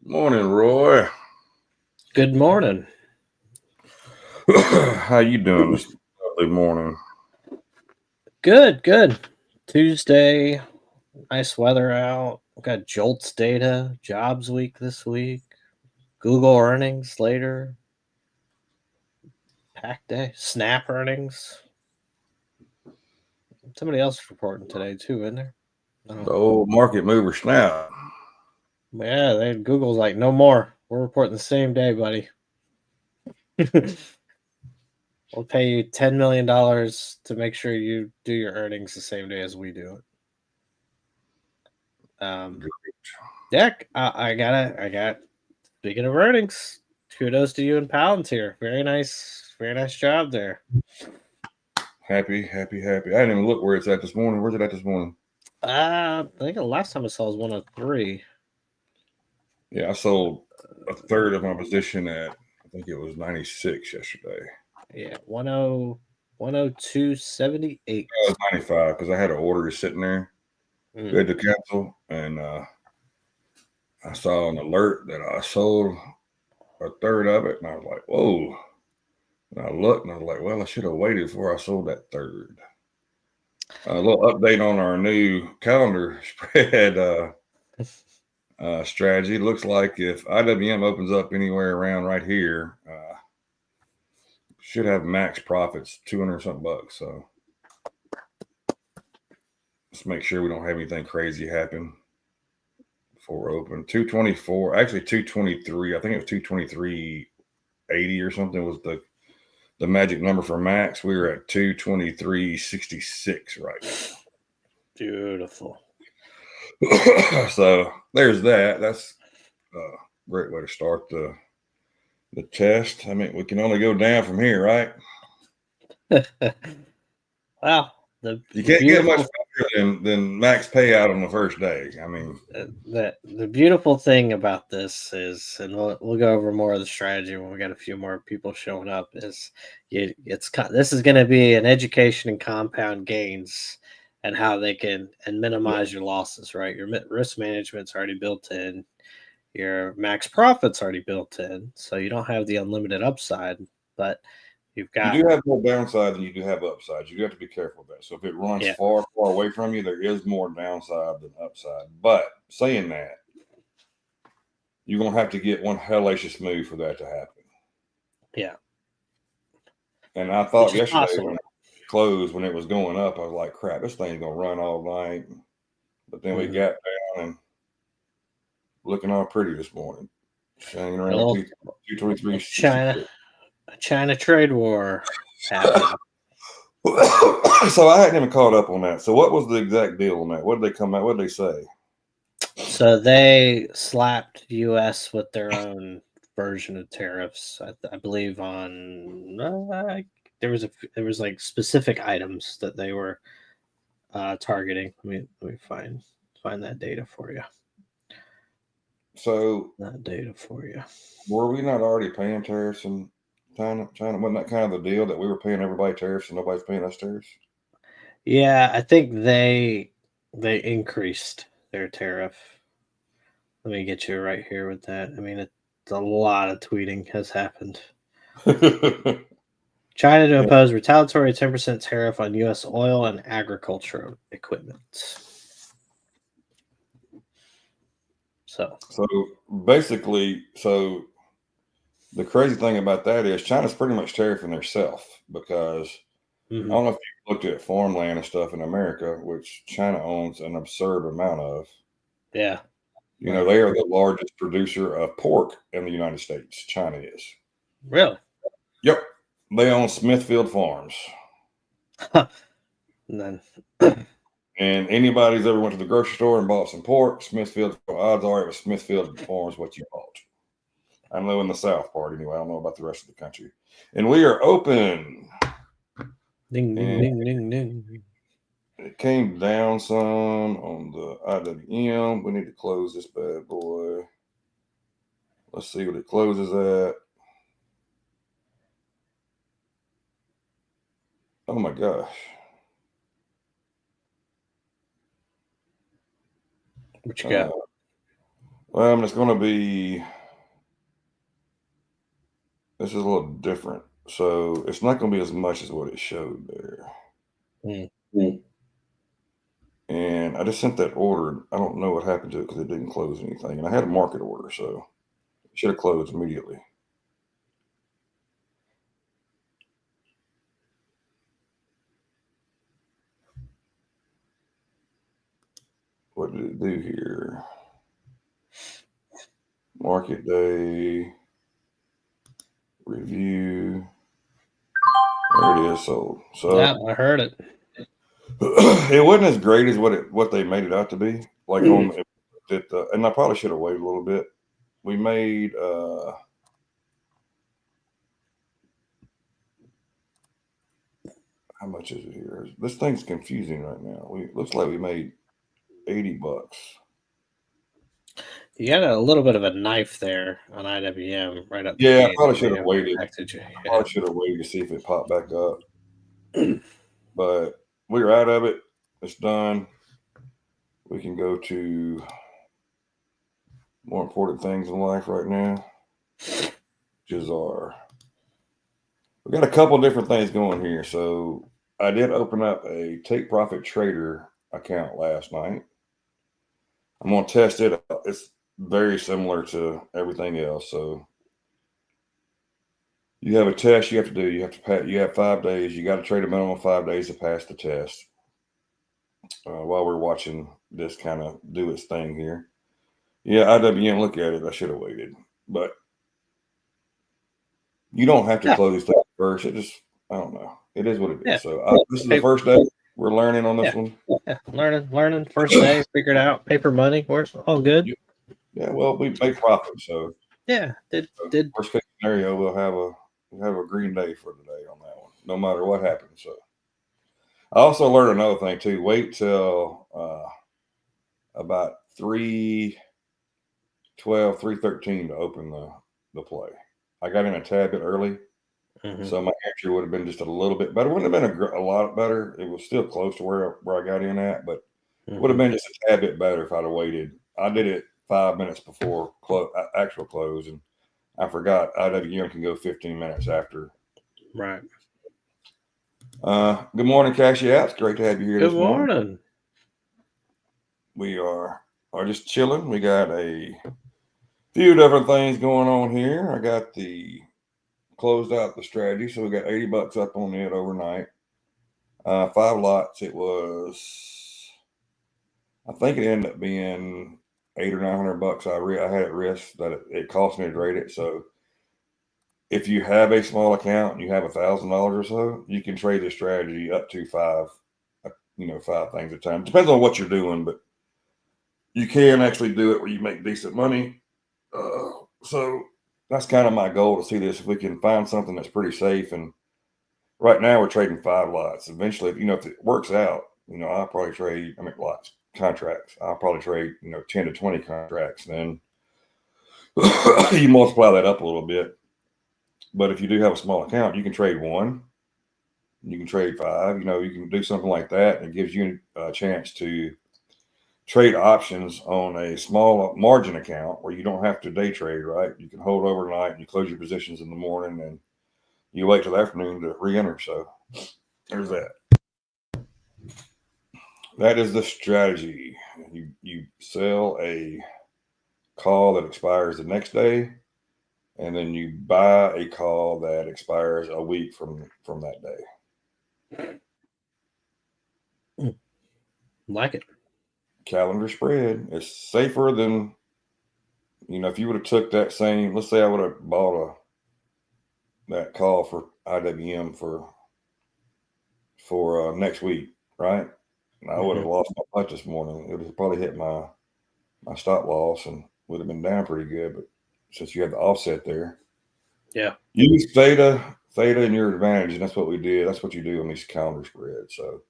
Morning, Roy. Good morning. How you doing this lovely morning? Good. Tuesday, nice weather out. Got JOLTS data, jobs week this week, Google earnings later, pack day, Snap earnings. Somebody else reporting today too, isn't there? The old market mover Snap. Yeah, Google's like, no more. We're reporting the same day, buddy. We'll pay you $10 million to make sure you do your earnings the same day as we do it. Yeah, I got. Speaking of earnings, kudos to you and Pounds here. Very nice job there. Happy. I didn't even look where it's at this morning. Where's it at this morning? I think the last time I saw was 103. Yeah, I sold a third of my position at, I think it was 96 yesterday. Yeah, 102.78. It was 95 because I had an order sitting there. Good to cancel. And I saw an alert that I sold a third of it. And I was like, whoa. And I looked and I was like, well, I should have waited before I sold that third. A little update on our new calendar spread strategy. Looks like if IWM opens up anywhere around right here, should have max profits, 200 something bucks. So let's make sure we don't have anything crazy happen before we're open. 224, actually 223. I think it was 223.80 or something was the magic number for max. We were at 223.66 right now. Beautiful. So there's that. That's a great way to start the test. I mean, we can only go down from here, right? Wow. You can't get much better than max payout on the first day. I mean, the beautiful thing about this is, and we'll go over more of the strategy when we got a few more people showing up. Is this is going to be an education and compound gains and how they can minimize your losses. Right, your risk management's already built in. Your max profit's already built in, so you don't have the unlimited upside, but you've got. You do have more downside than you do have upside. You do have to be careful with that. So if it runs far away from you, there is more downside than upside. But saying that, you're gonna have to get one hellacious move for that to happen. Yeah. And I thought yesterday when it closed, when it was going up, I was like, crap, this thing's gonna run all night. But then we got down and looking all pretty this morning. Shining around 223. China trade war happened. So I hadn't even caught up on that. So what was the exact deal on that? What did they come out? What did they say? So they slapped U.S. with their own version of tariffs. I believe on there was like specific items that they were targeting. Let me find that data for you. So that data for you. Were we not already paying tariffs in China? Wasn't that kind of the deal that we were paying everybody tariffs and nobody's paying us tariffs? Yeah, I think they increased their tariff. Let me get you right here with that. I mean, it's a lot of tweeting has happened. China to impose retaliatory 10% tariff on U.S. oil and agricultural equipment. So basically, the crazy thing about that is China's pretty much tariffing themselves because I don't know if you looked at farmland and stuff in America, which China owns an absurd amount of. Yeah. You know, they are the largest producer of pork in the United States. China is. Really? Yep. They own Smithfield Farms. Then. And anybody's ever went to the grocery store and bought some pork, Smithfield, odds are it was Smithfield Farms what you bought. I know in the South part anyway. I don't know about the rest of the country. And we are open. Ding, ding, ding, ding, ding. It came down some on the IWM. We need to close this bad boy. Let's see what it closes at. Oh my gosh. What you got? It's going to be. This is a little different, so it's not going to be as much as what it showed there. Mm. And I just sent that order. I don't know what happened to it because it didn't close anything, and I had a market order, so it should have closed immediately. What did it do here? Market day review. There it is. Sold. So Yeah, I heard it. it wasn't as great as what they made it out to be. Like on it, and I probably should have waited a little bit. We made how much is it here? This thing's confusing right now. Looks like we made $80. You got a little bit of a knife there on IWM right up. Yeah, I the probably should have waited. I Probably should have waited to see if it popped back up. But we're out of it. It's done. We can go to more important things in life right now, which is we got a couple different things going here. So I did open up a Take Profit Trader account last night. I'm going to test it. It's very similar to everything else. So you have a test you have to do. You have 5 days. You got to trade a minimum of 5 days to pass the test. While we're watching this kind of do its thing here. Yeah, IWM, look at it. I should have waited. But you don't have to close things first. I don't know. It is what it is. Yeah. So this is the first day we're learning on this one. Yeah, learning. First day, figured out. Paper money. We're all good. Yeah, well, we made profit. So yeah, did worst case scenario, we'll have a green day for today on that one, no matter what happens. So I also learned another thing too. Wait till about 3:12, 3:13 to open the play. I got in a tad bit early, so my entry would have been just a little bit better. Wouldn't have been a lot better. It was still close to where I got in at, but would have been just a tad bit better if I'd have waited. I did it 5 minutes before actual close, and I forgot IWM can go 15 minutes after. Right. Good morning, Cashy Apps. Great to have you here this morning. Good morning. We are just chilling. We got a few different things going on here. I got closed out the strategy, so we got $80 up on it overnight. 5 lots. It was, I think it ended up being $800 or $900. I had at risk that it cost me to trade it. So if you have a small account and you have $1,000 or so, you can trade the strategy up to 5 things at a time. Depends on what you're doing, but you can actually do it where you make decent money. So that's kind of my goal to see this. If we can find something that's pretty safe, and right now we're trading 5 lots. Eventually, if it works out, I'll probably trade, lots, contracts. I'll probably trade, 10 to 20 contracts. Then you multiply that up a little bit. But if you do have a small account, you can trade 1, you can trade 5, you can do something like that. And it gives you a chance to trade options on a small margin account where you don't have to day trade, right? You can hold overnight and you close your positions in the morning and you wait till the afternoon to re-enter. So there's that. That is the strategy. You sell a call that expires the next day, and then you buy a call that expires a week from that day. Like it. Calendar spread. It's safer than, if you would have took that same, let's say I would have bought that call for IWM for next week, right? And I would have lost my putt this morning. It would have probably hit my stop loss and would have been down pretty good. But since you have the offset there, use theta in your advantage, and that's what we did. That's what you do on these calendar spreads. So,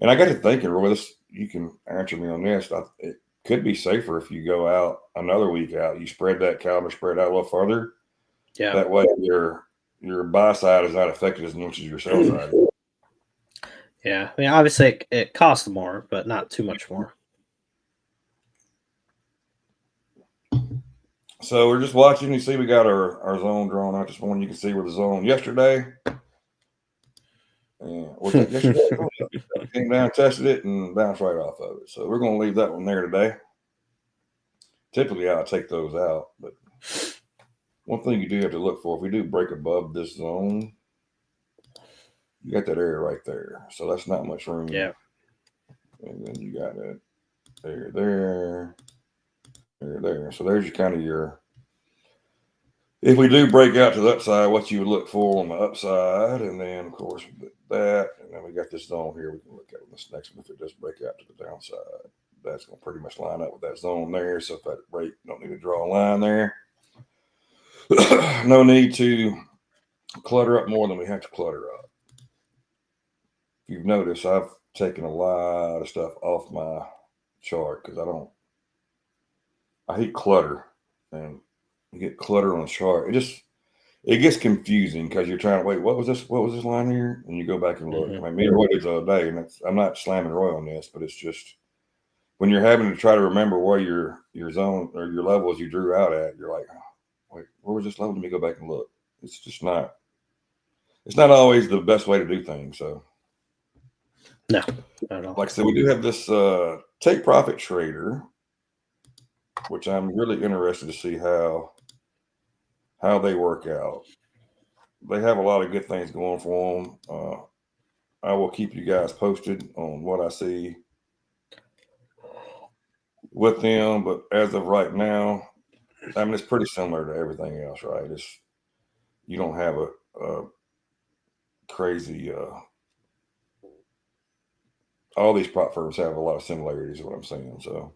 and I got to thinking, Roy, you can answer me on this. It could be safer if you go out another week out. You spread that calendar spread out a little further. Yeah. That way, your buy side is not affected as much as your sell side. Yeah, obviously it costs more, but not too much more. So we're just watching. You see, we got our zone drawn out this morning. You can see where the zone yesterday. And was that yesterday? Came down, tested it, and bounced right off of it. So we're going to leave that one there today. Typically, I'll take those out, but one thing you do have to look for, if we do break above this zone, you got that area right there. So that's not much room. Yeah. And then you got that there. So there's your kind of your. If we do break out to the upside, what you would look for on the upside, and then of course that, and then we got this zone here. We can look at this next one if it does break out to the downside. That's going to pretty much line up with that zone there. So if that break, don't need to draw a line there. No need to clutter up more than we have to clutter up. If you've noticed, I've taken a lot of stuff off my chart because I hate clutter, and you get clutter on the chart. It gets confusing because you're trying to wait. What was this line here? And you go back and look. I mean, me and Roy did the other day, and I'm not slamming Roy on this, but it's just when you're having to try to remember where your zone or your levels you drew out at, you're like, oh, wait, where was this level? Let me go back and look. It's just not. It's not always the best way to do things. So, no, not at all. Like I said, we do have this take profit trader, which I'm really interested to see how they work out. They have a lot of good things going for them. I will keep you guys posted on what I see with them, but as of right now, I mean, it's pretty similar to everything else, right? You don't have a crazy. All these prop firms have a lot of similarities, is what I'm saying. So,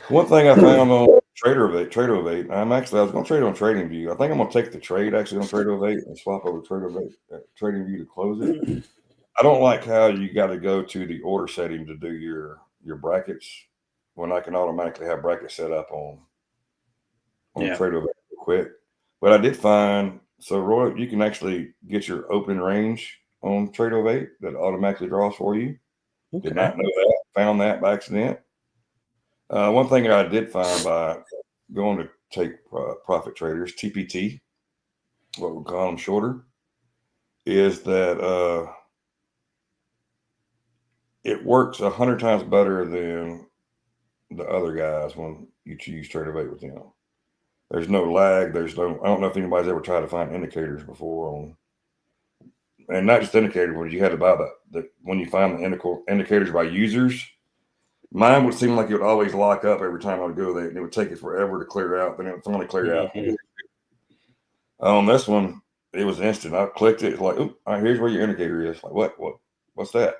one thing I found on Trader of 8, I was going to trade on Trading View. I think I'm going to take the trade actually on Trader of 8 and swap over to Trader of 8 Trading View to close it. I don't like how you got to go to the order setting to do your brackets when I can automatically have brackets set up on Trader of 8 real quick. But I did find, so Roy, you can actually get your open range on Trader of 8 that automatically draws for you. Okay. Did not know that. Found that by accident. One thing that I did find by going to take profit traders, TPT, what we call them shorter, is that it works 100 times better than the other guys when you choose Trader of 8 with them. There's no lag. I don't know if anybody's ever tried to find indicators before and not just indicators, when you had to buy when you find the indicators by users. Mine would seem like it would always lock up every time I would go there, and it would take it forever to clear out. Then it would finally clear out. On this one, it was instant. I clicked it. It's like, all right, here's where your indicator is. Like, what's that?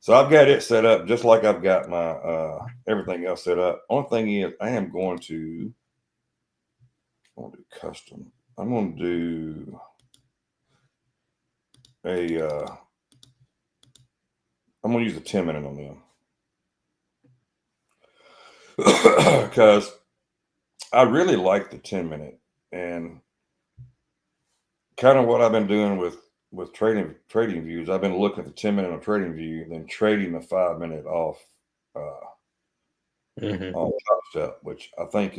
So I've got it set up just like I've got my everything else set up. Only thing is, I'm going to do custom. I'm going to do I'm going to use the 10-minute on them because I really like the 10-minute, and kind of what I've been doing with trading views. I've been looking at the 10-minute on Trading View and then trading the 5-minute off on Top Step, which I think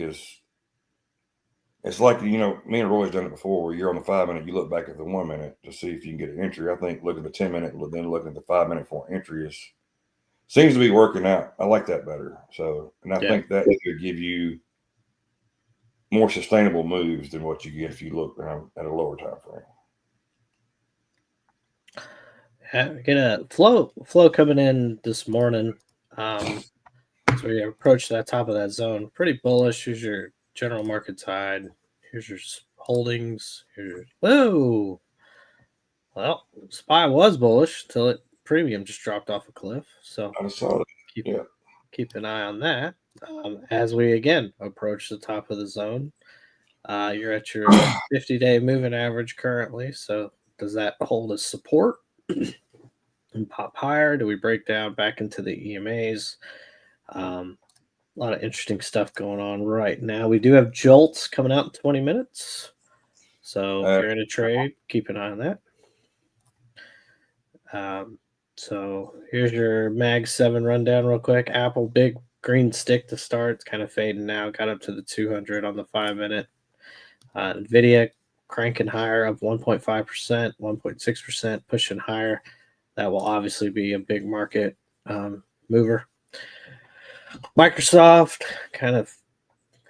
it's like, me and Roy's done it before, where you're on the 5-minute, you look back at the 1 minute to see if you can get an entry. I think looking at the 10-minute, then looking at the 5-minute for an entry seems to be working out. I like that better. So, and I think that could give you more sustainable moves than what you get if you look at a lower time frame. Get a flow coming in this morning. So we approach that top of that zone. Pretty bullish. Here's your general market tide. Here's your holdings. Whoa. Well, SPY was bullish till premium just dropped off a cliff. So I saw that. Keep an eye on that. As we again approach the top of the zone, you're at your 50-day moving average currently. So does that hold as support and pop higher? Do we break down back into the EMAs? A lot of interesting stuff going on right now. We do have JOLTS coming out in 20 minutes. So if you're in a trade, keep an eye on that. So here's your Mag 7 rundown real quick. Apple, big green stick to start. It's kind of fading now. Got up to the 200 on the 5 minute. NVIDIA cranking higher, up 1.5%, 1.6%, pushing higher. That will obviously be a big market mover. Microsoft kind of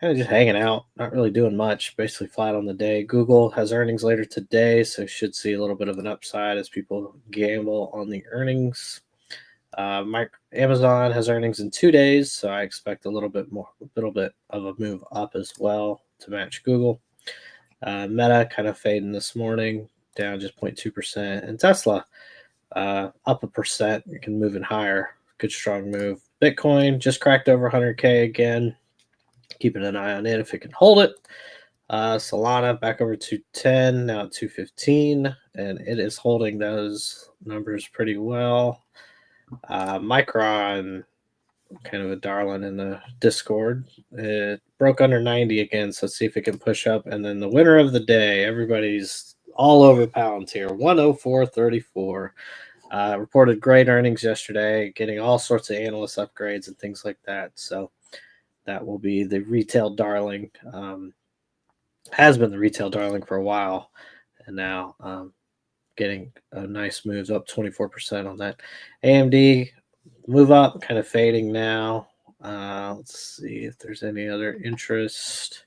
just hanging out, not really doing much, basically flat on the day. Google has earnings later today, so should see a little bit of an upside as people gamble on the earnings. Amazon has earnings in 2 days, so I expect a little bit of a move up as well to match Google. Meta kind of fading this morning, down just 0.2%, and Tesla up 1%. You can move it higher. Good strong move. Bitcoin just cracked over 100K again. Keeping an eye on it if it can hold it. Solana back over 210, now at 215, and it is holding those numbers pretty well. Micron, kind of a darling in the Discord. It broke under 90 again, so let's see if it can push up. And then the winner of the day, everybody's all over Palantir, 104.34. Reported great earnings yesterday, getting all sorts of analyst upgrades and things like that. So that will be the retail darling. Has been the retail darling for a while, and now getting a nice move up 24% on that. AMD move up, kind of fading now. Let's see if there's any other interest.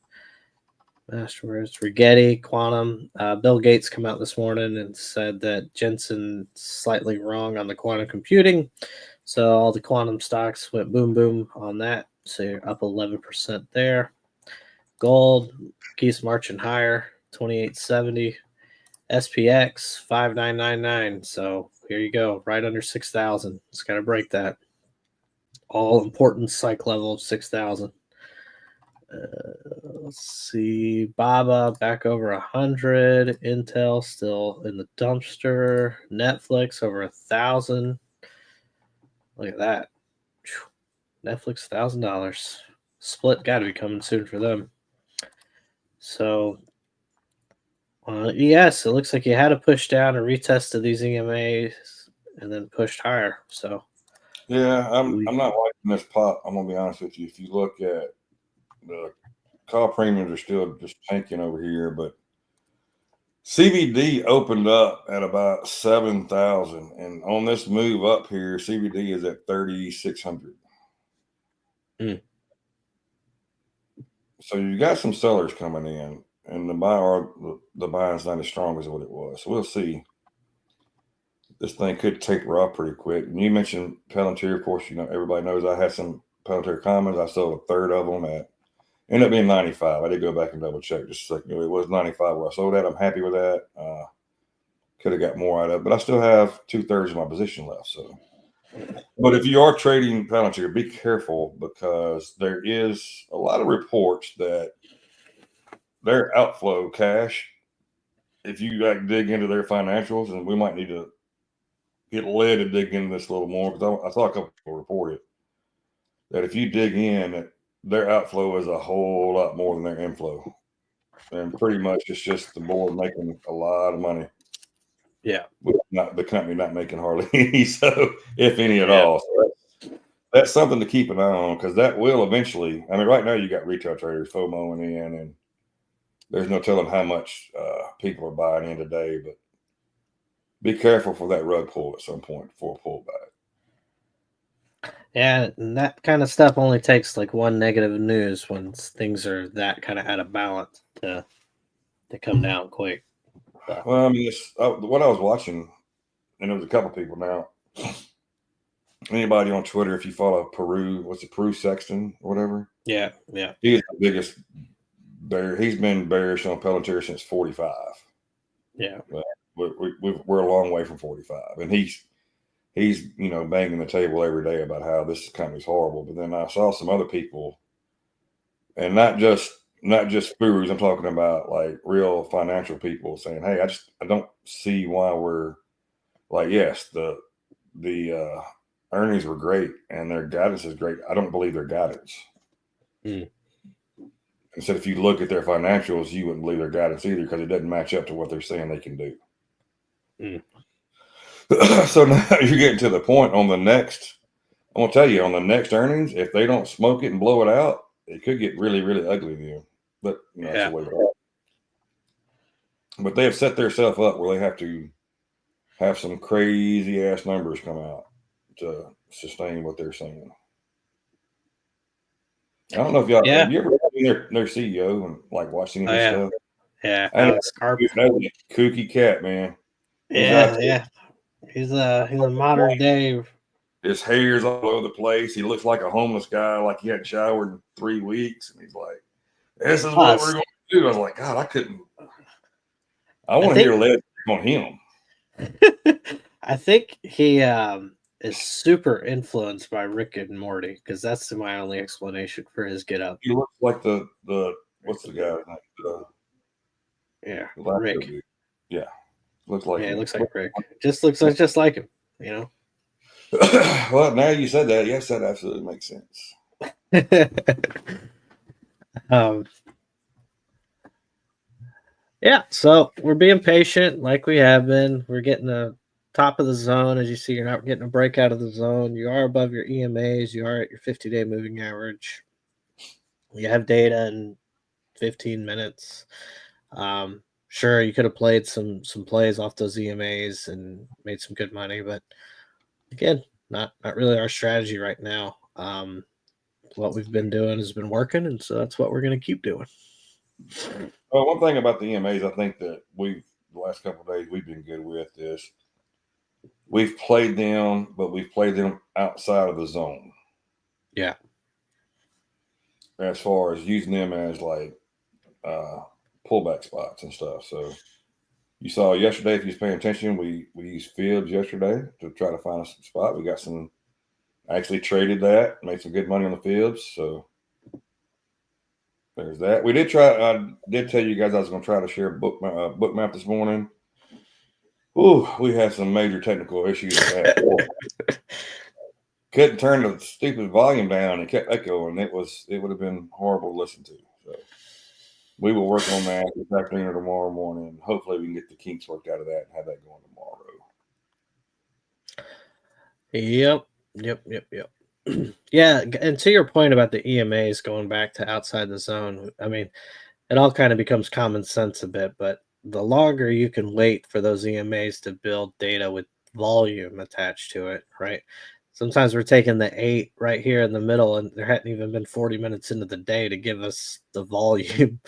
Masterworks, Rigetti, Quantum. Bill Gates come out this morning and said that Jensen's slightly wrong on the quantum computing. So all the quantum stocks went boom, boom on that. So you're up 11% there. Gold keeps marching higher, 28.70. SPX 5999. So here you go, right under 6,000. It's got to break that all important psych level of 6,000. Let's see, Baba back over 100. Intel still in the dumpster. Netflix over 1,000. Look at that. Netflix $1,000. Split got to be coming soon for them. So yes, it looks like you had to push down and retest of these EMAs and then pushed higher. So yeah, I'm not liking this pop. I'm gonna be honest with you. If you look at the call premiums are still just tanking over here, but CVD opened up at about 7,000, and on this move up here, CVD is at 3,600. So you got some sellers coming in, and the buying's not as strong as what it was. So we'll see. This thing could taper off pretty quick. And you mentioned Palantir, of course. Everybody knows I had some Palantir Commons. I sold a third of them at ended up being 95. I did go back and double check just a second. It was 95 where I sold that. I'm happy with that. Could have got more out of it, but I still have 2/3 of my position left. So, but if you are trading Palantir, be careful because there is a lot of reports that their outflow cash, if you dig into their financials, and we might need to get led to dig into this a little more because I saw a couple people report it that if you dig in, their outflow is a whole lot more than their inflow, and pretty much it's just the board making a lot of money. Yeah, with the company not making hardly any, so if any at all. So that's something to keep an eye on because that will eventually. I mean, right now you got retail traders FOMOing in, and there's no telling how much people are buying in today. But be careful for that rug pull at some point for a pullback. Yeah, and that kind of stuff only takes like one negative news when things are that kind of out of balance to come down quick. But, well, I mean, what I was watching, and there was a couple people now. Anybody on Twitter, if you follow Peru, what's it, Peru Sexton or whatever? Yeah. He is the biggest bear. He's been bearish on Palantir since 45. Yeah. But we're a long way from 45, and he's banging the table every day about how this company's horrible. But then I saw some other people, and not just gurus. I'm talking about like real financial people saying, "Hey, I don't see why we're like, yes, the earnings were great and their guidance is great. I don't believe their guidance." And so if you look at their financials, you wouldn't believe their guidance either because it doesn't match up to what they're saying they can do. So now you're getting to the point on the next. I'm gonna tell you on the next earnings, if they don't smoke it and blow it out, it could get really, really ugly to you. But that's the way it is. But they have set themselves up where they have to have some crazy ass numbers come out to sustain what they're saying. I don't know if y'all have you ever seen their CEO and like watched any of his stuff? Yeah, And Alex Carp. that was a kooky cat, man. He's He's a modern day. His hair's all over the place. He looks like a homeless guy, like he hadn't showered in 3 weeks, and he's like, "This is what we're going to do." I was like, God, I couldn't. I want to hear Led on him. I think he is super influenced by Rick and Morty because that's my only explanation for his get up. He looks like the what's the guy? Rick. Yeah, looks like it looks like Rick. Just like him, you know. Well, now you said that, yes, that absolutely makes sense. Yeah, so we're being patient like we have been. We're getting the top of the zone. As you see, you're not getting a break out of the zone. You are above your EMAs. You are at your 50-day moving average. You have data in 15 minutes. Sure, you could have played some plays off those EMAs and made some good money, but again, not really our strategy right now. What we've been doing has been working, and so that's what we're going to keep doing. Well, one thing about the EMAs, I think that the last couple of days we've been good with is we've played them, but we've played them outside of the zone. Yeah. As far as using them as like pullback spots and stuff. So you saw yesterday, if you was paying attention, we used fields yesterday to try to find a spot. We got some, actually traded that, made some good money on the fields. So there's that. We did try. I did tell you guys I was going to try to share a book map this morning. Ooh, we had some major technical issues with that. Couldn't turn the stupid volume down and kept echoing. It would have been horrible to listen to. So we will work on that this afternoon or tomorrow morning. Hopefully we can get the kinks worked out of that and have that going tomorrow. Yep. Yeah, and to your point about the EMAs going back to outside the zone, I mean, it all kind of becomes common sense a bit, but the longer you can wait for those EMAs to build data with volume attached to it, right? Sometimes we're taking the 8 right here in the middle, and there hadn't even been 40 minutes into the day to give us the volume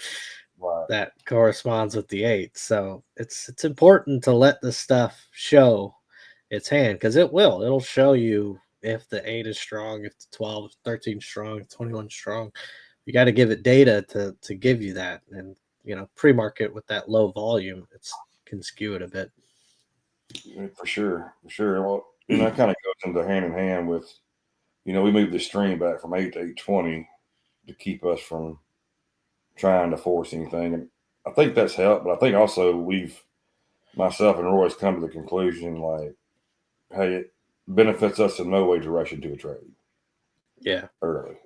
that corresponds with the 8. So it's important to let the stuff show its hand because it'll show you if the 8 is strong, if the 12, 13 strong, 21 strong. You got to give it data to give you that, and pre-market with that low volume, it can skew it a bit. For sure. Well, that kind of goes into hand in hand with, we moved the stream back from 8 to 8:20 to keep us from trying to force anything, and I think that's helped. But I think also myself and Roy's come to the conclusion like, hey, it benefits us in no way to rush into a trade. Yeah, early.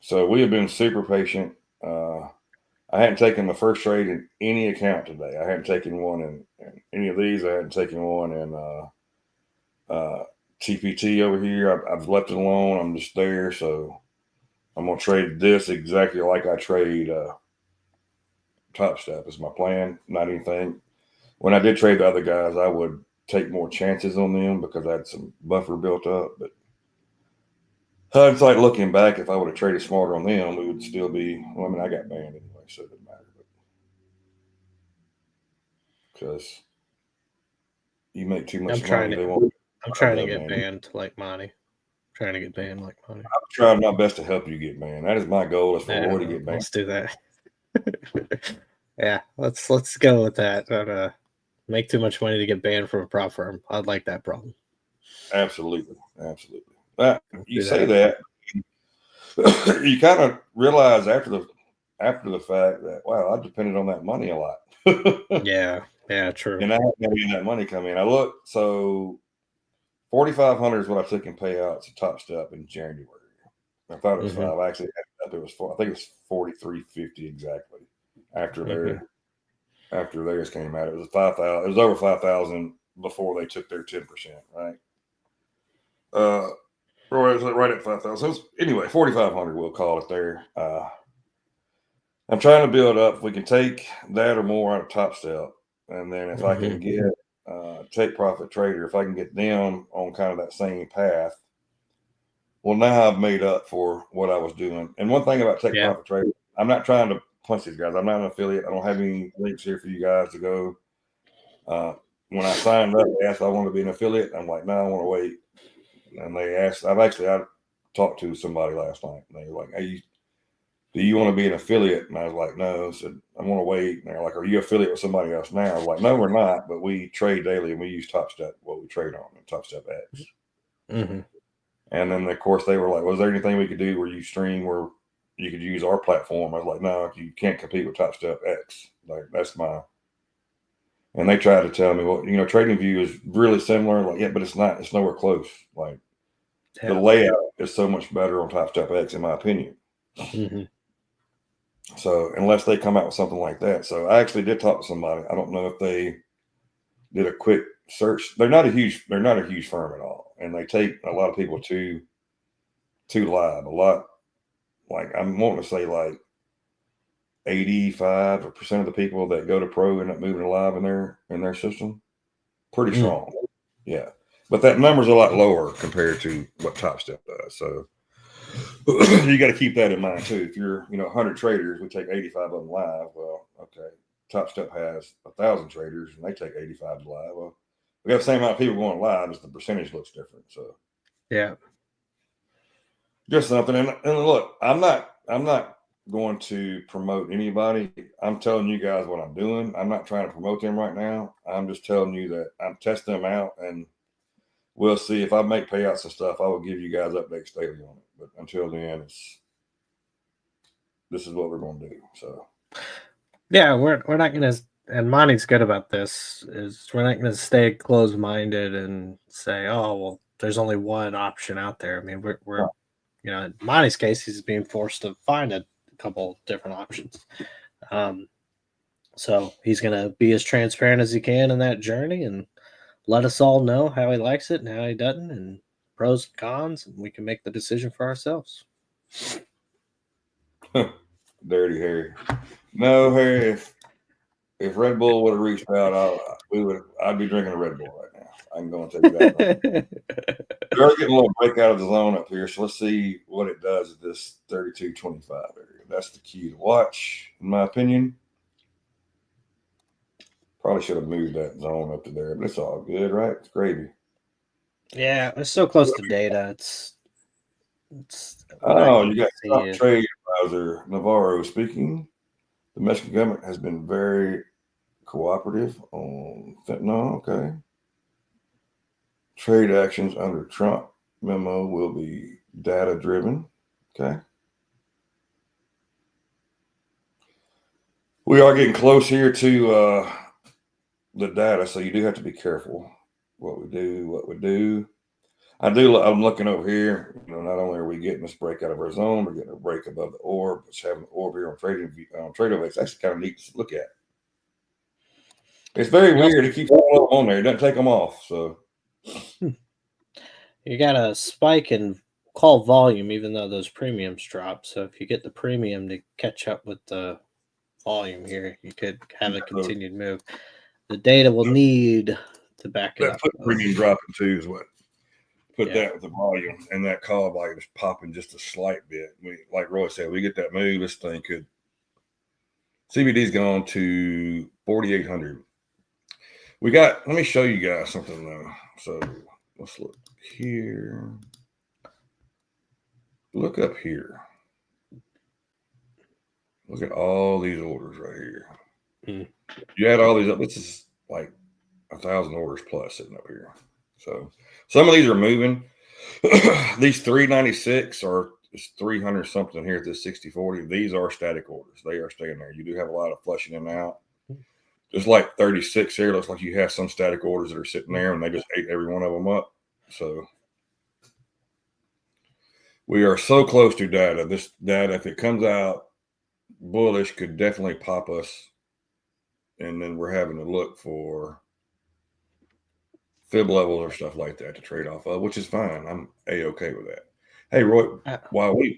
So we have been super patient. I hadn't taken the first trade in any account today. I hadn't taken one in any of these. I hadn't taken one in TPT over here. I've left it alone. I'm just there. So I'm going to trade this exactly like I trade Top Step is my plan. Not anything. When I did trade the other guys, I would take more chances on them because I had some buffer built up. But hindsight, looking back, if I would have traded smarter on them, we would still be. Well, I mean, I got banned anyway, so it didn't matter. Because you make too much money, they won't. I'm trying to get banned like Monty. Trying to get banned like Monty. I'm trying my best to help you get banned. That is my goal. Is for Roy to get banned. Let's do that. Yeah, let's go with that. Make too much money to get banned from a prop firm. I'd like that problem. Absolutely. You say that, you kind of realize after the fact that, wow, I depended on that money a lot. Yeah, true. And I haven't had that money come in. I looked, so 4,500 is what I took in payouts at Top Step in January. I thought it was 5. I actually had it was 4. I think it's 4,350 exactly after theirs came out. It was 5,000. It was over 5,000 before they took their 10%, right? Right at 5,000. Anyway, 4,500, we'll call it there. I'm trying to build up. If we can take that or more out of Top Step, and then if I can get Take Profit Trader, if I can get them on kind of that same path, well, now I've made up for what I was doing. And one thing about Take Profit Trader, I'm not trying to punch these guys. I'm not an affiliate. I don't have any links here for you guys to go. When I signed up, they asked if I wanted to be an affiliate. I'm like, no, I want to wait. And they asked, I talked to somebody last night, and they were like, hey, do you want to be an affiliate? And I was like, no. I said, I want to wait. And they're like, are you affiliate with somebody else now? I was like, no, we're not, but we trade daily and we use Top Step, what we trade on, Top Step X. Mm-hmm. And then, of course, they were like, was there anything we could do where you stream where you could use our platform? I was like, no, you can't compete with Top Step X. Like, that's my. And they tried to tell me, well, TradingView is really similar. Like, yeah, but it's not. It's nowhere close. Like, the layout is so much better on Top Step X, in my opinion. Mm-hmm. So unless they come out with something like that. So I actually did talk to somebody. I don't know if they did a quick search. They're not a huge firm at all. And they take a lot of people to live. A lot, like I'm wanting to say like 85% of the people that go to pro end up moving to live in their system. Pretty strong. Yeah. But that number's a lot lower compared to what Top Step does. So you got to keep that in mind too. If you're, 100 traders, we take 85 of them live. Well, okay. Top Step has 1,000 traders, and they take 85 to live. Well, we have the same amount of people going live, as the percentage looks different. So, yeah, just something. And look, I'm not going to promote anybody. I'm telling you guys what I'm doing. I'm not trying to promote them right now. I'm just telling you that I'm testing them out, and we'll see. If I make payouts and stuff, I will give you guys updates daily on it. But until then, this is what we're going to do. So, yeah, we're not going to. And Monty's good about this. Is we're not going to stay closed-minded and say, "Oh, well, there's only one option out there." I mean, we're in Monty's case, he's being forced to find a couple different options. So he's going to be as transparent as he can in that journey and let us all know how he likes it and how he doesn't, and pros and cons, and we can make the decision for ourselves. Dirty Harry. No, Harry. If Red Bull would have reached out, I'd be drinking a Red Bull right now. I can go and tell you that. We are getting a little break out of the zone up here, so let's see what it does at this 32.25 area. That's the key to watch, in my opinion. Probably should have moved that zone up to there, but it's all good, right? It's gravy. Yeah, it's so close to data. It's you got top trade advisor Navarro speaking. The Mexican government has been very cooperative on fentanyl. Okay. Trade actions under Trump memo will be data driven. Okay. We are getting close here to the data, so you do have to be careful what we do. I'm looking over here. Not only are we getting this break out of our zone, we're getting a break above the orb. It's having the orb here on TradeOver. It's actually kind of neat to look at. It's very weird. It keeps all on there. It doesn't take them off. So you got a spike in call volume, even though those premiums drop. So if you get the premium to catch up with the volume here, you could have a continued move. The data will need to back it up. That premium dropping too is what put that with the volume, and that call volume is popping just a slight bit. Like Roy said, we get that move, this thing could. CBD's gone to 4,800. Let me show you guys something though. So let's look here. Look up here. Look at all these orders right here. You add all these up, this is like 1,000 orders plus sitting up here. So some of these are moving. These 396 or 300 something here at this 60/40. These are static orders. They are staying there. You do have a lot of flushing in and out. Just like 36 here, looks like you have some static orders that are sitting there and they just ate every one of them up. So we are so close to data. This data, if it comes out bullish, could definitely pop us. And then we're having to look for fib levels or stuff like that to trade off of, which is fine. I'm a-okay with that. Hey, Roy,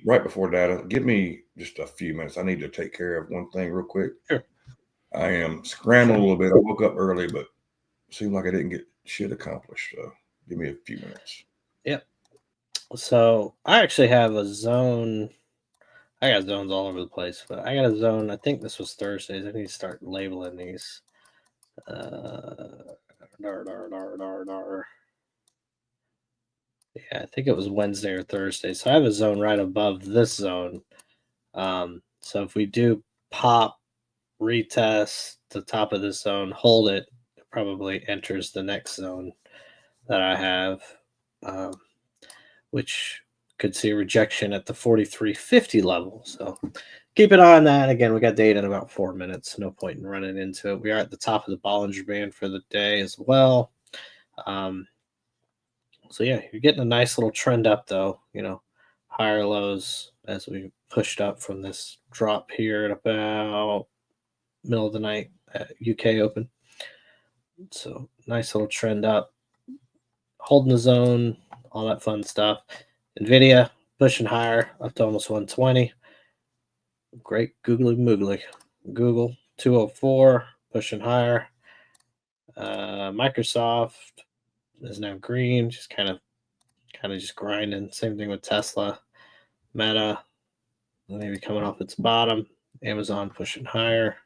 right before data, give me just a few minutes. I need to take care of one thing real quick. Sure. I am scrambling a little bit. I woke up early, but it seemed like I didn't get shit accomplished. So give me a few minutes. Yep. So I actually have a zone. I got zones all over the place, but I got a zone. I think this was Thursdays. I need to start labeling these. Yeah, I think it was Wednesday or Thursday. So I have a zone right above this zone. So if we do pop, retest the top of this zone, hold it, it probably enters the next zone that I have, which could see a rejection at the 4350 level. So keep an eye on that. Again, we got data in about 4 minutes. No point in running into it. We are at the top of the Bollinger Band for the day as well. So yeah, you're getting a nice little trend up though, higher lows as we pushed up from this drop here at about middle of the night at UK Open. So nice little trend up, holding the zone, all that fun stuff. NVIDIA pushing higher up to almost 120. Great googly moogly. Google 204 pushing higher. Microsoft is now green, just kind of just grinding. Same thing with Tesla. Meta maybe coming off its bottom. Amazon pushing higher.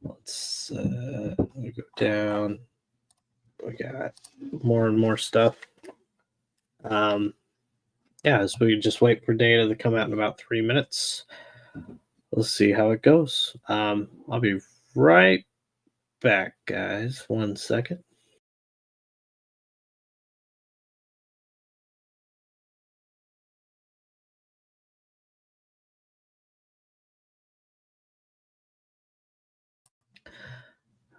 Let's we go down. We got more and more stuff. Yeah, so we just wait for data to come out in about 3 minutes. Let's see how it goes. I'll be right back, guys. 1 second.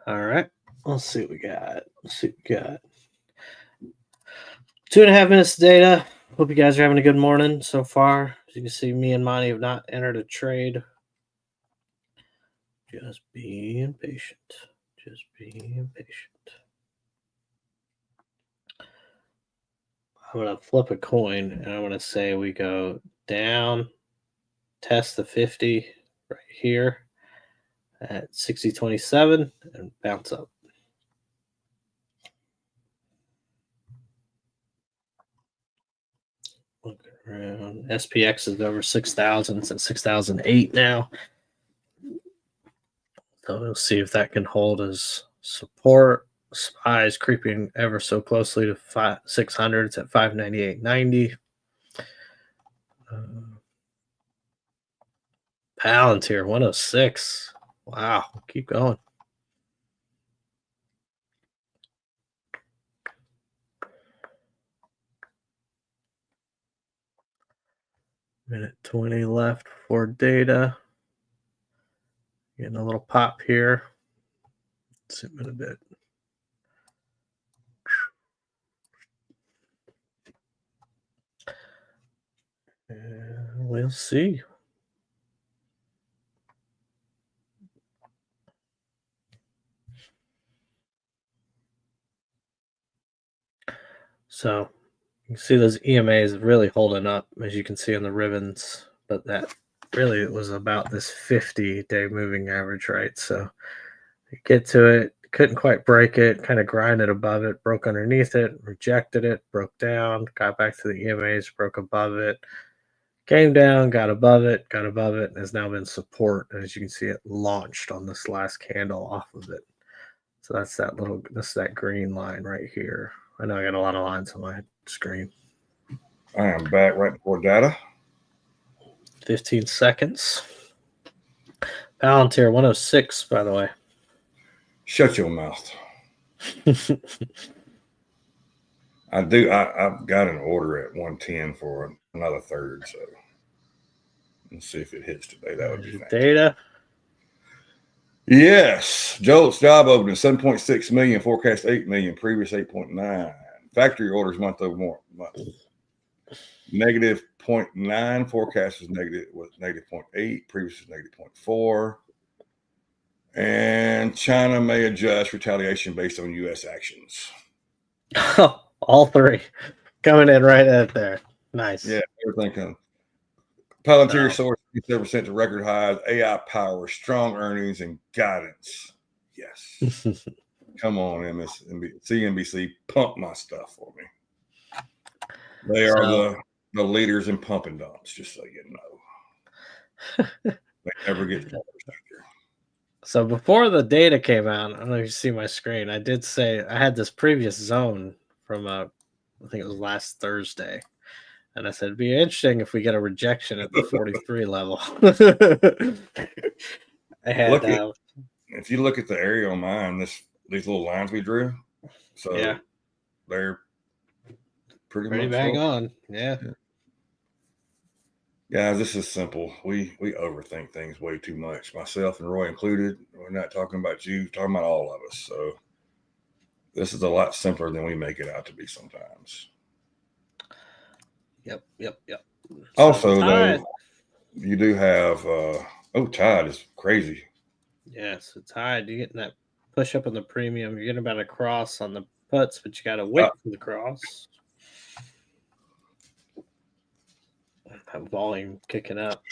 All right. Let's see what we got. 2.5 minutes of data. Hope you guys are having a good morning so far. As you can see, me and Monty have not entered a trade. Just being patient. Just being patient. I'm going to flip a coin, and I'm going to say we go down, test the 50 right here at 60.27, and bounce up. Looking around. SPX is over 6,000. It's at 6,008 now. So we'll see if that can hold as support. SPY is creeping ever so closely to 600. It's at 598.90. Palantir 106. Wow, keep going. Minute 20 left for data. Getting a little pop here. See in a bit. And we'll see. So you can see those EMAs really holding up, as you can see on the ribbons, but that really was about this 50-day moving average, right? So you get to it, couldn't quite break it, kind of grinded above it, broke underneath it, rejected it, broke down, got back to the EMAs, broke above it, came down, got above it, and has now been support. And as you can see, it launched on this last candle off of it. So that's that green line right here. I know I got a lot of lines on my screen. I am back right before data. 15 seconds. Palantir 106, by the way. Shut your mouth. I've got an order at 110 for another third, so let's see if it hits today. That would be fantastic. Data. Yes, JOLTS job opening 7.6 million, forecast 8 million, previous 8.9. Factory orders month over month. Negative 0.9, forecast was negative 0.8, previous was negative 0.4. And China may adjust retaliation based on U.S. actions. All three coming in right at there. Nice. Yeah, everything comes. Palantir So, soared 57% to record highs, AI power, strong earnings, and guidance. Yes. Come on, CNBC, pump my stuff for me. They are the leaders in pump and dumps, just so you know. They never get fired. so before the data came out, I don't know if you see my screen. I did say I had this previous zone from I think it was last Thursday. And I said, it'd be interesting if we get a rejection at the 43 level. I had, if you look at the area on mine, these little lines we drew, so yeah, they're pretty much bang on. Yeah. Guys, this is simple. We overthink things way too much, myself and Roy included. We're not talking about you, talking about all of us. So this is a lot simpler than we make it out to be sometimes. Yep. Also, though, you do have Tide is crazy. Yeah, so Tide, you're getting that push up on the premium. You're getting about a cross on the puts, but you got to wait for the cross. That volume kicking up.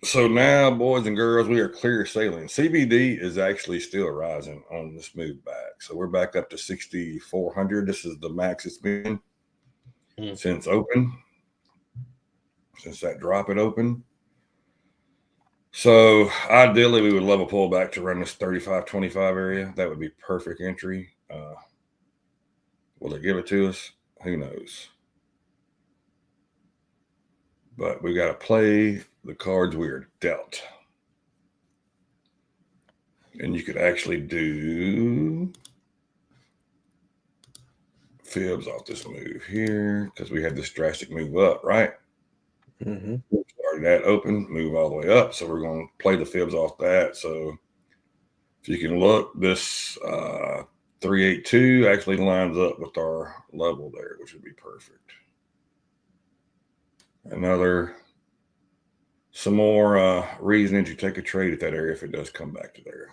So now, boys and girls, we are clear sailing. CBD is actually still rising on this move back. So we're back up to 6,400. This is the max it's been since open, since that drop it opened. So ideally, we would love a pullback to run this 35.25 area. That would be perfect entry. Will they give it to us? Who knows? But we got to play the cards we are dealt. And you could actually do fibs off this move here because we had this drastic move up, right? Mm-hmm. Started that open, move all the way up. So we're going to play the fibs off that. So if you can look, this 382 actually lines up with our level there, which would be perfect. Some more reasoning to take a trade at that area if it does come back to there.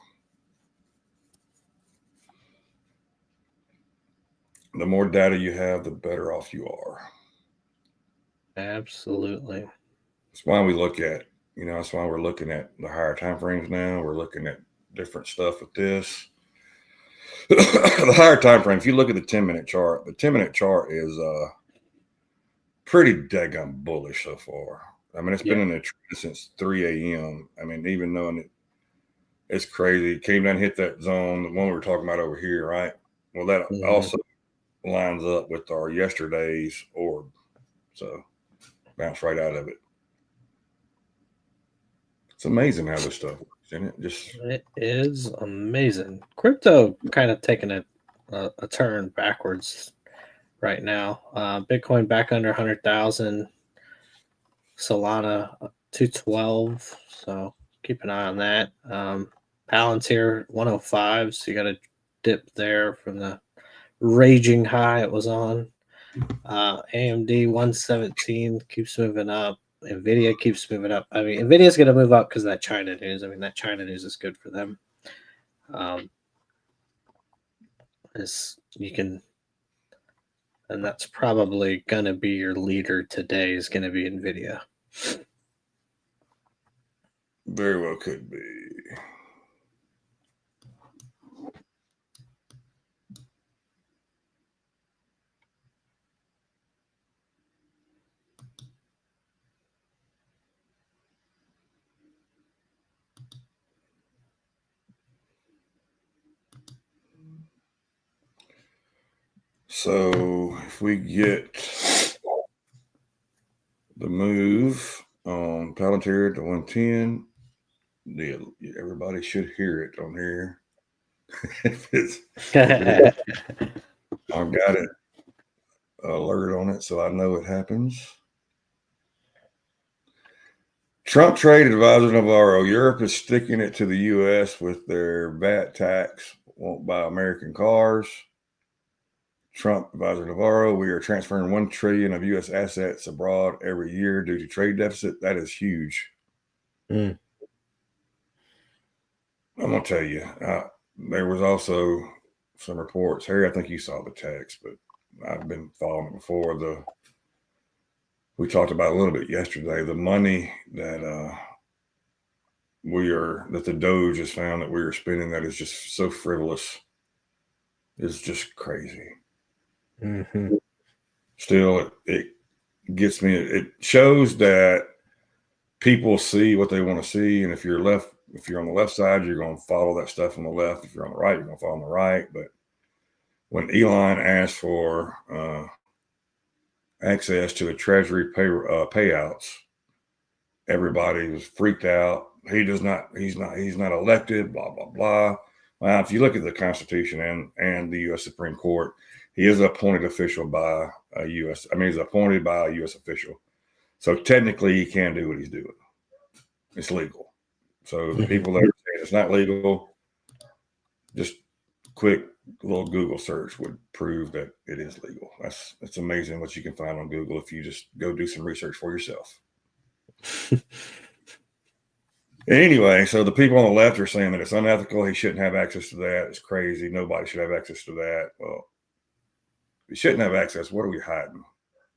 The more data you have, the better off you are. Absolutely. That's why we look at, that's why we're looking at the higher time frames now. We're looking at different stuff with this. The higher time frame, if you look at the 10-minute chart, the 10-minute chart is pretty daggone bullish so far. I mean, it's been in the trend since 3 a.m. I mean, even knowing it's crazy. It came down and hit that zone, the one we were talking about over here, right? Well, that also lines up with our yesterday's orb. So bounce right out of it. It's amazing how this stuff works, isn't it? It is amazing. Crypto kind of taking a turn backwards right now. Bitcoin back under 100,000. Solana 212. So keep an eye on that. Palantir 105. So you got a dip there from the raging high it was on. AMD 117 keeps moving up. Nvidia keeps moving up. I mean, Nvidia's going to move up because of that China news. I mean, that China news is good for them. And that's probably going to be your leader today is going to be Nvidia. Very well could be. So if we get the move on Palantir to 110, everybody should hear it on here. I've got it alert on it, so I know it happens. Trump trade advisor Navarro, Europe is sticking it to the U.S. with their VAT tax, won't buy American cars. Trump advisor Navarro, we are transferring $1 trillion of U.S. assets abroad every year due to trade deficit. That is huge. I'm going to tell you, there was also some reports. Harry, I think you saw the text, but I've been following it before. We talked about a little bit yesterday. The money that that the Doge has found that we are spending that is just so frivolous is just crazy. Mm-hmm. Still, it gets me. It shows that people see what they want to see, and if you're on the left side, you're going to follow that stuff on the left. If you're on the right, you're going to follow on the right. But when Elon asked for access to the Treasury payouts, everybody was freaked out. He's not elected. Blah blah blah. Well, if you look at the Constitution and the U.S. Supreme Court, he is an appointed official by a U.S. I mean, he's appointed by a U.S. official. So technically, he can do what he's doing. It's legal. So the people that are saying it's not legal, just quick little Google search would prove that it is legal. It's amazing what you can find on Google if you just go do some research for yourself. Anyway, so the people on the left are saying that it's unethical. He shouldn't have access to that. It's crazy. Nobody should have access to that. Well, he shouldn't have access. What are we hiding?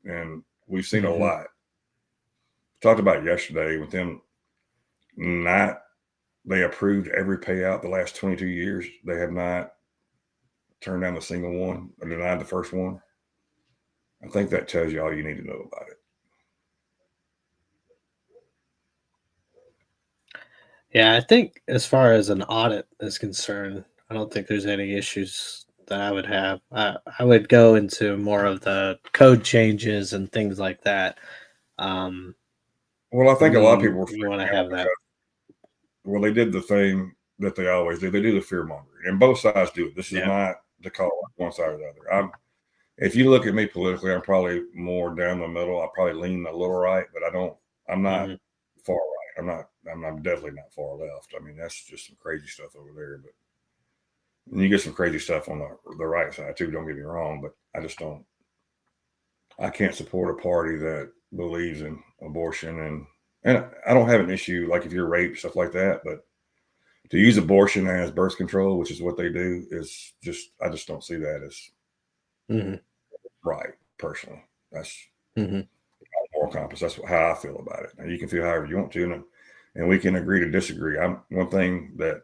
And we've seen a lot. Talked about yesterday with them they approved every payout the last 22 years. They have not turned down a single one or denied the first one. I think that tells you all you need to know about it. Yeah, I think as far as an audit is concerned, I don't think there's any issues that I would have. I would go into more of the code changes and things like that. Well, I think a lot of people were you want to have that. Well, they did the thing that they always do. They do the fear mongering, and both sides do it. This is not to call one side or the other. If you look at me politically, I'm probably more down the middle. I probably lean a little right, but I'm not far right. I'm definitely not far left. I mean, that's just some crazy stuff over there. But you get some crazy stuff on the right side too. Don't get me wrong, but I just don't. I can't support a party that believes in abortion, and I don't have an issue like if you're raped, stuff like that. But to use abortion as birth control, which is what they do, is just I just don't see that as right. Personally, that's moral compass. That's how I feel about it. And you can feel however you want to, and we can agree to disagree. One thing that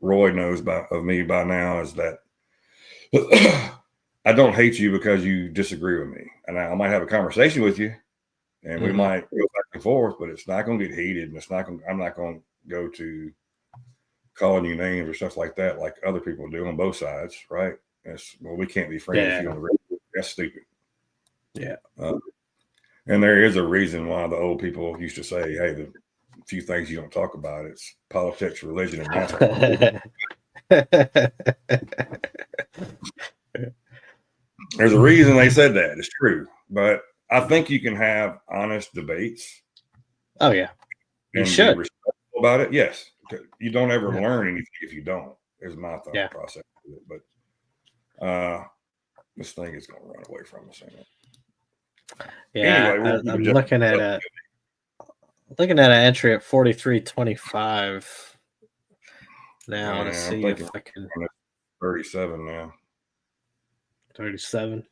Roy knows of me by now is that I don't hate you because you disagree with me, and I might have a conversation with you, and we might go back and forth, but it's not going to get heated, and I'm not going to go to calling you names or stuff like that, like other people do on both sides, right? We can't be friends if you on the radio. That's stupid. Yeah. And there is a reason why the old people used to say, "Hey, the few things you don't talk about, it's politics, religion, and NASCAR." There's a reason they said that. It's true, but I think you can have honest debates. Oh yeah, you should be respectful about it. Yes, you don't ever learn anything if you don't. Is my thought process. But this thing is going to run away from us. Yeah, anyway, I'm looking at an entry at 43.25 now to see if I can. 37 now. 37.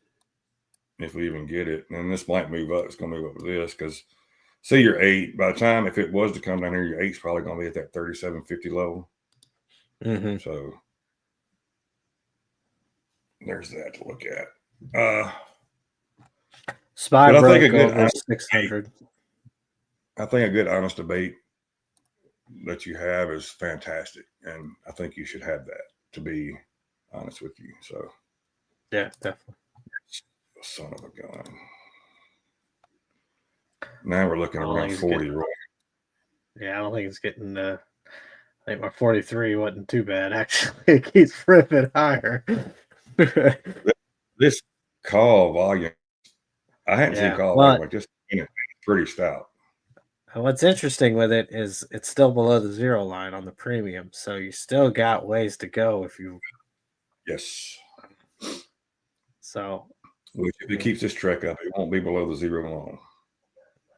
If we even get it, and this might move up. It's going to move up to this because say you're 8. By the time if it was to come down here, your 8's probably going to be at that 37.50 level. So there's that to look at. SPY broke over 600. I think a good honest debate that you have is fantastic, and I think you should have that. To be honest with you, so yeah, definitely. Son of a gun. Now we're looking around 40. Right? Yeah, I don't think it's getting. I think my 43 wasn't too bad actually. It keeps ripping higher. This call volume, I hadn't seen call volume like this. It's pretty stout. What's interesting with it is it's still below the zero line on the premium, so you still got ways to go if you. Yes. So. If it keeps this trek up, it won't be below the zero long.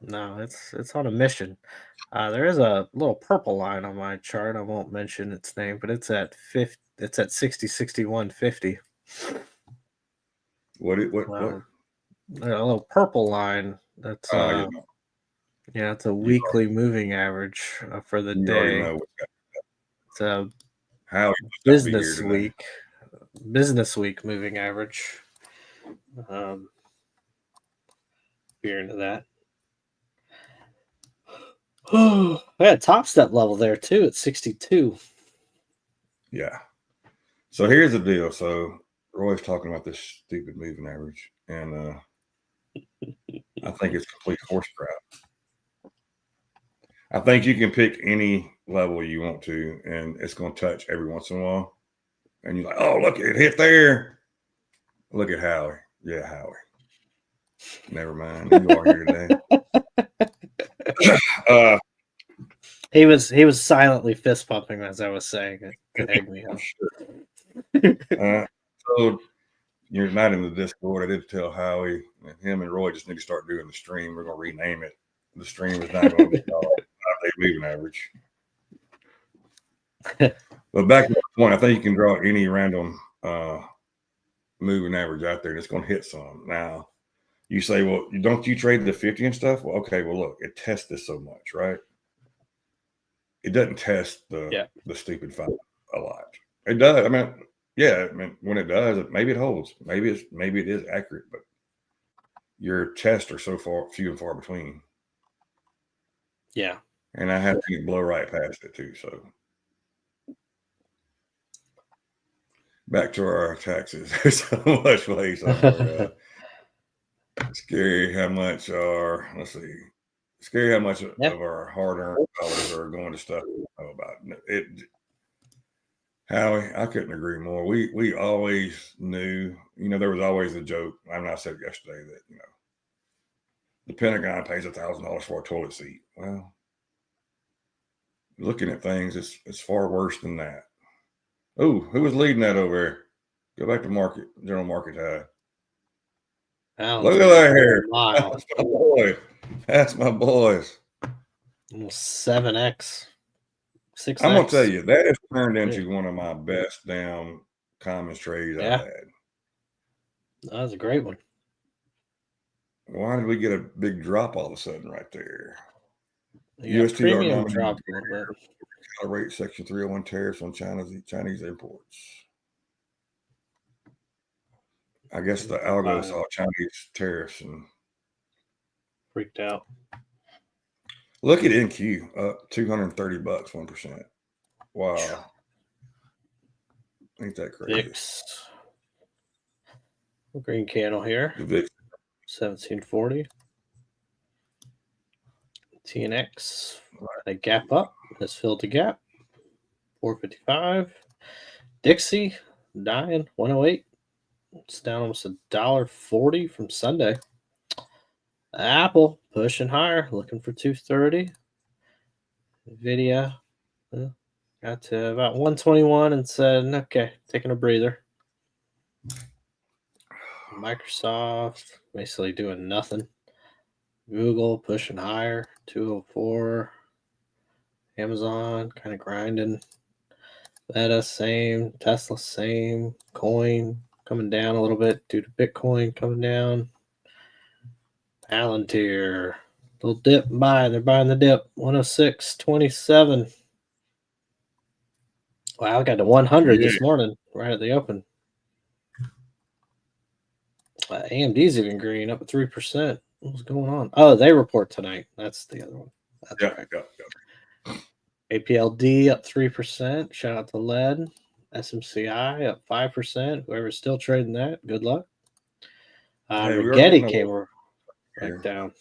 No, it's on a mission. There is a little purple line on my chart. I won't mention its name, but it's at It's at 60, 61, 50. What? A little purple line. That's You know, yeah, it's a weekly moving average for the you day. already know what's It's a how business week moving average. You're into that. Oh, I had top step level there too at 62. Yeah. So here's the deal. So Roy's talking about this stupid moving average, and I think it's complete horse crap. I think you can pick any level you want to, and it's going to touch every once in a while. And you're like, oh, look, it hit there. Look at Howie. Yeah, Howie. Never mind. You are here today. He was silently fist pumping as I was saying it to egg me up. So you're not in the Discord. I did tell Howie and him and Roy just need to start doing the stream. We're going to rename it. The stream is not going to be called 5-day moving average. But back to the point, I think you can draw any random moving average out there. That's going to hit some. Now, you say, well, don't you trade the 50 and stuff? Well, okay, well, look, it tests this so much, right? It doesn't test the stupid 5 a lot. It does. I mean, yeah, when it does, maybe it holds. Maybe it is accurate, but your tests are so few and far between. Yeah. And I have to blow right past it too. So back to our taxes. There's so much waste on our scary how much our of our hard-earned dollars are going to stuff we don't know about. It Howie, I couldn't agree more. We always knew, there was always a joke. I said yesterday that, the Pentagon pays $1,000 for a toilet seat. Well, looking at things, it's far worse than that. Oh, who was leading that over there? Go back to general market high. Look at that hair. That's my boy. That's my boys. 7x. 6x. I'm going to tell you, that has turned into one of my best damn commons trades I've had. That was a great one. Why did we get a big drop all of a sudden right there? USTR dropped a little bit. Calibrate Section 301 tariffs on Chinese imports. I guess the algo saw Chinese tariffs and freaked out. Look at NQ up $230, 1%. Wow. Ain't that crazy? VIX. Green candle here. The VIX. 1740. TNX. A gap up. Has filled the gap. 455. Dixie dying 108. It's down almost $1.40 from Sunday. Apple pushing higher, looking for 230. Nvidia got to about 121 and said, okay, taking a breather. Microsoft basically doing nothing. Google pushing higher, 204. Amazon kind of grinding. Meta same. Tesla same. Coin coming down a little bit due to Bitcoin coming down. Palantir, little dip buy. They're buying the dip. 106.27. Wow, I got to 100 this morning right at the open. AMD's even green, up at 3%. What's going on? Oh, they report tonight. That's the other one. That's right. APLD up 3%. Shout out to LED. SMCI up 5%. Whoever's still trading that, good luck. Rigetti came right down.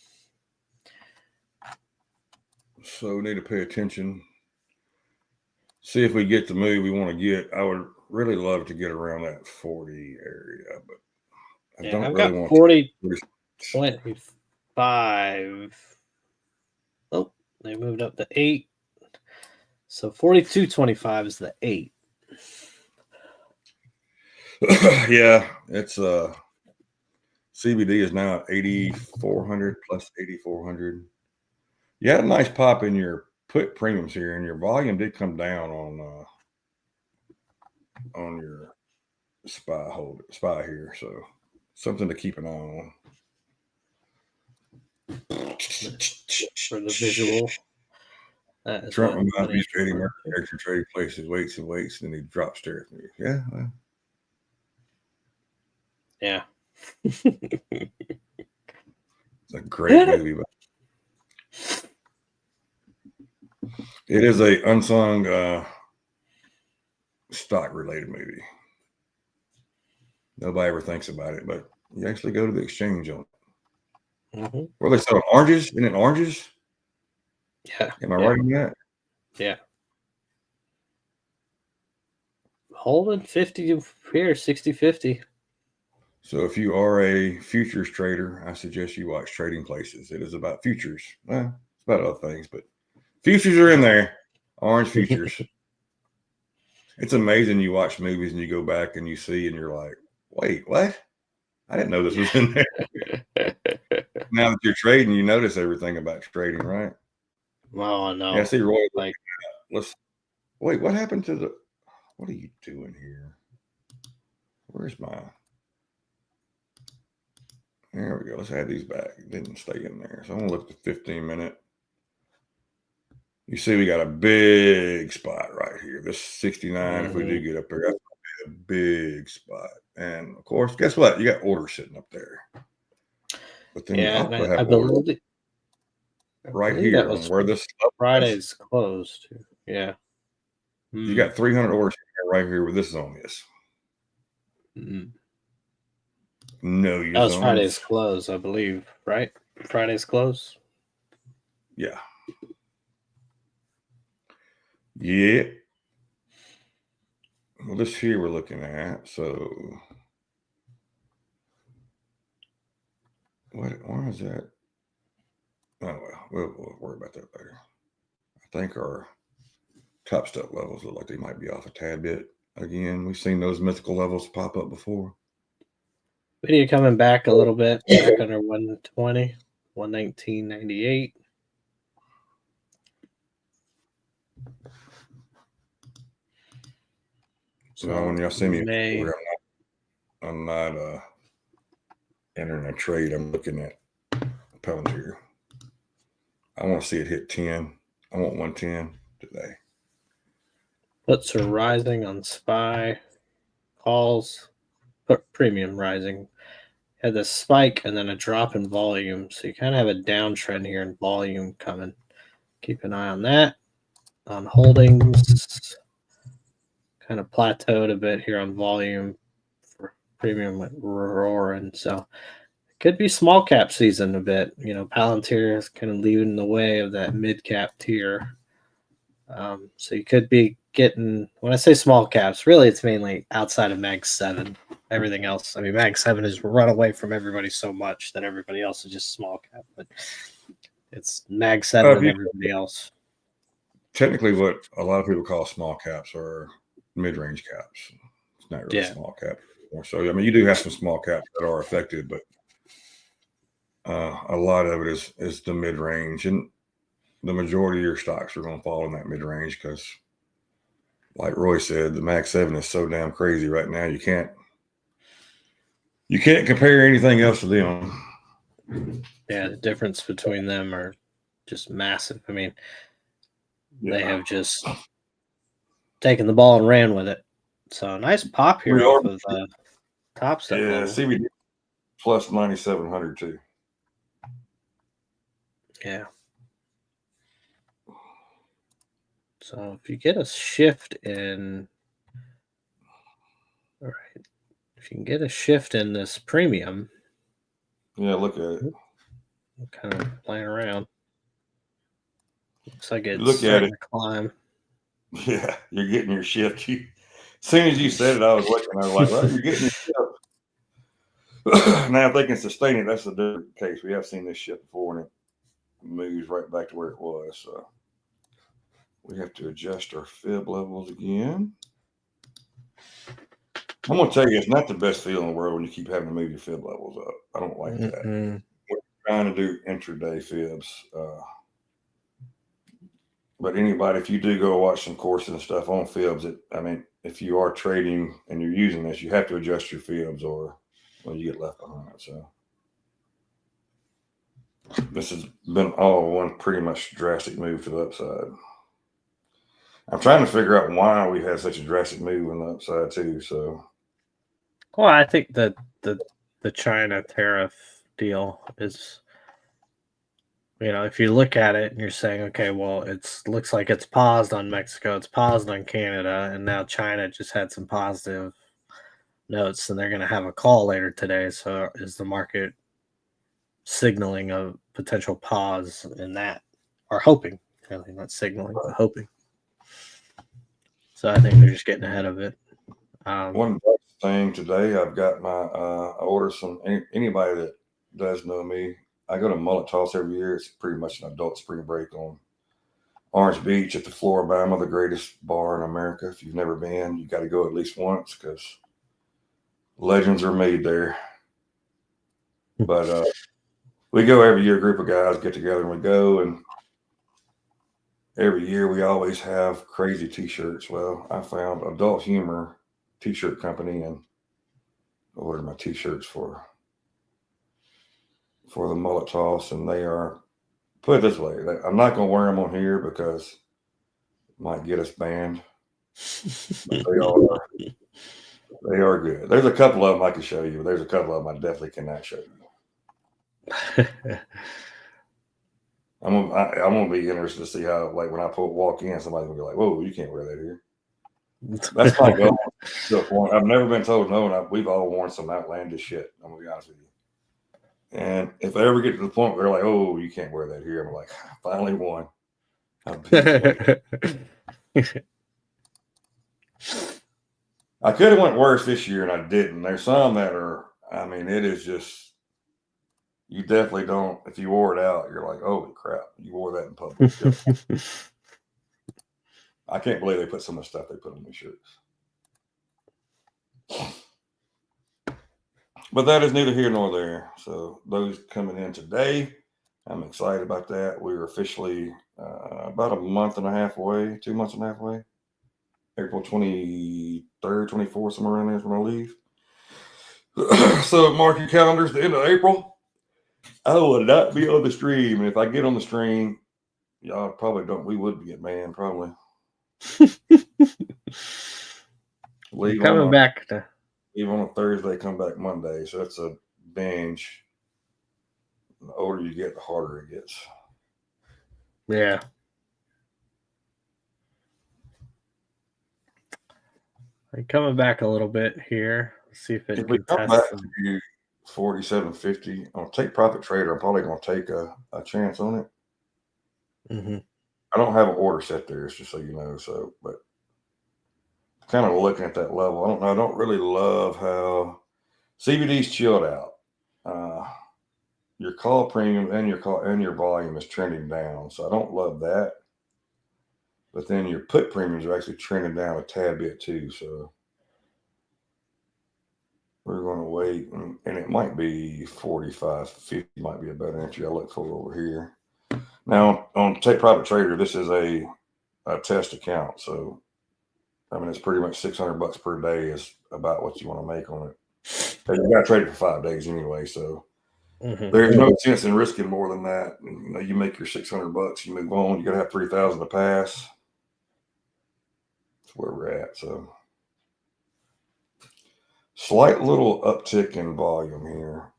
So we need to pay attention. See if we get the move we want to get. I would really love to get around that 40 area, but I don't really want 40, 25. Oh, they moved up to 8. So 42.25 is the 8. Yeah, it's CBD is now at 8,400 plus 8,400. You had a nice pop in your put premiums here, and your volume did come down on on your spy here. So something to keep an eye on. For the visual. Trump reminds me of trading market, trading places, waits and waits, and then he drops there. Yeah, well. Yeah. It's a great movie. But it is a unsung stock related movie. Nobody ever thinks about it, but you actually go to the exchange on it. Mm-hmm. Where they sell oranges? Isn't it oranges? Yeah. Am I right on that? Yeah. Holding 50 here, 60-50. So if you are a futures trader, I suggest you watch Trading Places. It is about futures. Well, it's about other things, but futures are in there. Orange futures. It's amazing. You watch movies and you go back and you see and you're like, wait, what? I didn't know this was in there. Now that you're trading, you notice everything about trading, right? Oh, no. Yeah, see, Roy, like, let's wait. What happened to the? What are you doing here? Where's my? There we go. Let's add these back. It didn't stay in there. So I'm gonna look at the 15-minute. You see, we got a big spot right here. This 69. If we do get up there, that's a big spot. And of course, guess what? You got orders sitting up there. But then you also have orders right here on where this Friday's closed. Yeah. You got 300 orders right here where this zone is. No, you that was Friday's close, I believe, right? Friday's close. Yeah. Yeah. Well, this here we're looking at. So, why is that? Oh, well, we'll worry about that later. I think our top step levels look like they might be off a tad bit. Again, we've seen those mythical levels pop up before. Video coming back a little bit, back under 120, 119.98. So when y'all see me, I'm not entering a trade. I'm looking at Palantir. I want to see it hit 10. I want 110 today. Puts are rising on SPY. Calls, premium rising. Had this spike and then a drop in volume. So you kind of have a downtrend here in volume coming. Keep an eye on that. On holdings, kind of plateaued a bit here on volume. For premium went roaring. So it could be small cap season a bit. You know, Palantir is kind of leading the way of that mid cap tier. So you could be getting, when I say small caps, really it's mainly outside of Mag 7. Everything else, I mean, Mag 7 has run away from everybody so much that everybody else is just small cap, but it's Mag 7 and everybody else. Technically, what a lot of people call small caps are mid-range caps. It's not really small cap. So, I mean, you do have some small caps that are affected, but a lot of it is the mid-range. And the majority of your stocks are going to fall in that mid-range because, like Roy said, the Mag 7 is so damn crazy right now. You can't compare anything else to them. Yeah, the difference between them are just massive. I mean, they have just taken the ball and ran with it. So nice pop here off of top step level. CBD plus 9,700 too. Yeah. So if you get a shift in, all right, if you can get a shift in this premium. Yeah, look at it. I'm kind of playing around. Looks like it's starting to climb. Yeah, you're getting your shift. As soon as you said it, I was looking. I was like, well, you're getting your shift. Now, if they can sustain it, that's a different case. We have seen this shift before, and it moves right back to where it was. So we have to adjust our fib levels again. I'm going to tell you, it's not the best feel in the world when you keep having to move your fib levels up. I don't like that. We're trying to do intraday fibs. But anybody, if you do go watch some courses and stuff on fibs, if you are trading and you're using this, you have to adjust your fibs or you get left behind. So this has been all one pretty much drastic move to the upside. I'm trying to figure out why we had such a drastic move on the upside too. So, well, I think that the China tariff deal is, if you look at it and you're saying, okay, well, looks like it's paused on Mexico, it's paused on Canada, and now China just had some positive notes, and they're going to have a call later today. So, is the market signaling a potential pause in that, or hoping? Really, not signaling, but hoping. So I think they're just getting ahead of it. One thing today, I've got my I order some. Anybody that does know me, I go to Mullet Toss every year. It's pretty much an adult spring break on Orange Beach at the Floribama, the greatest bar in America. If you've never been, you got to go at least once because legends are made there. But we go every year. A group of guys get together and we go, and every year we always have crazy T-shirts. Well, I found Adult Humor T-shirt company and ordered my T-shirts for the Mullet Toss, and they are, put it this way, I'm not going to wear them on here because it might get us banned. They are good. There's a couple of them I can show you, but there's a couple of them I definitely cannot show you. I'm gonna be interested to see how, like, when I walk in, somebody's gonna be like, "Whoa, you can't wear that here." That's my goal. To a point. I've never been told no, and we've all worn some outlandish shit. I'm gonna be honest with you. And if I ever get to the point where they're like, "Oh, you can't wear that here," I'm like, "Finally won." I could have went worse this year, and I didn't. There's some that are. It is just. You definitely don't. If you wore it out, you're like, "Holy crap!" You wore that in public. I can't believe they put some of the stuff they put on these shirts. But that is neither here nor there. So those coming in today, I'm excited about that. We're officially about a month and a half away, 2 months and a half away. April 23rd, 24th, somewhere around there is when I leave. So mark your calendars, the end of April. I will not be on the stream. And if I get on the stream, y'all probably don't. We would get banned, probably. Coming back to. Leave on a Thursday, come back Monday. So that's a binge. The older you get, the harder it gets. Yeah. I'm coming back a little bit here. Let's see if it if we come back to 47.50 on Take Profit Trader, I'm probably going to take a chance on it. Mm-hmm. I don't have an order set there, just so you know. So, but kind of looking at that level, I don't know. I don't really love how CBD's chilled out. Your call premium and your volume is trending down, so I don't love that. But then your put premiums are actually trending down a tad bit too. So we're going to wait, and it might be 45.50 might be a better entry. I look for over here. Now on Take Profit Trader, this is a test account, so it's pretty much $600 per day is about what you want to make on it. You got to trade it for 5 days anyway, so there's no sense in risking more than that. You make your $600, you move on. You got to have 3,000 to pass. That's where we're at. So slight little uptick in volume here.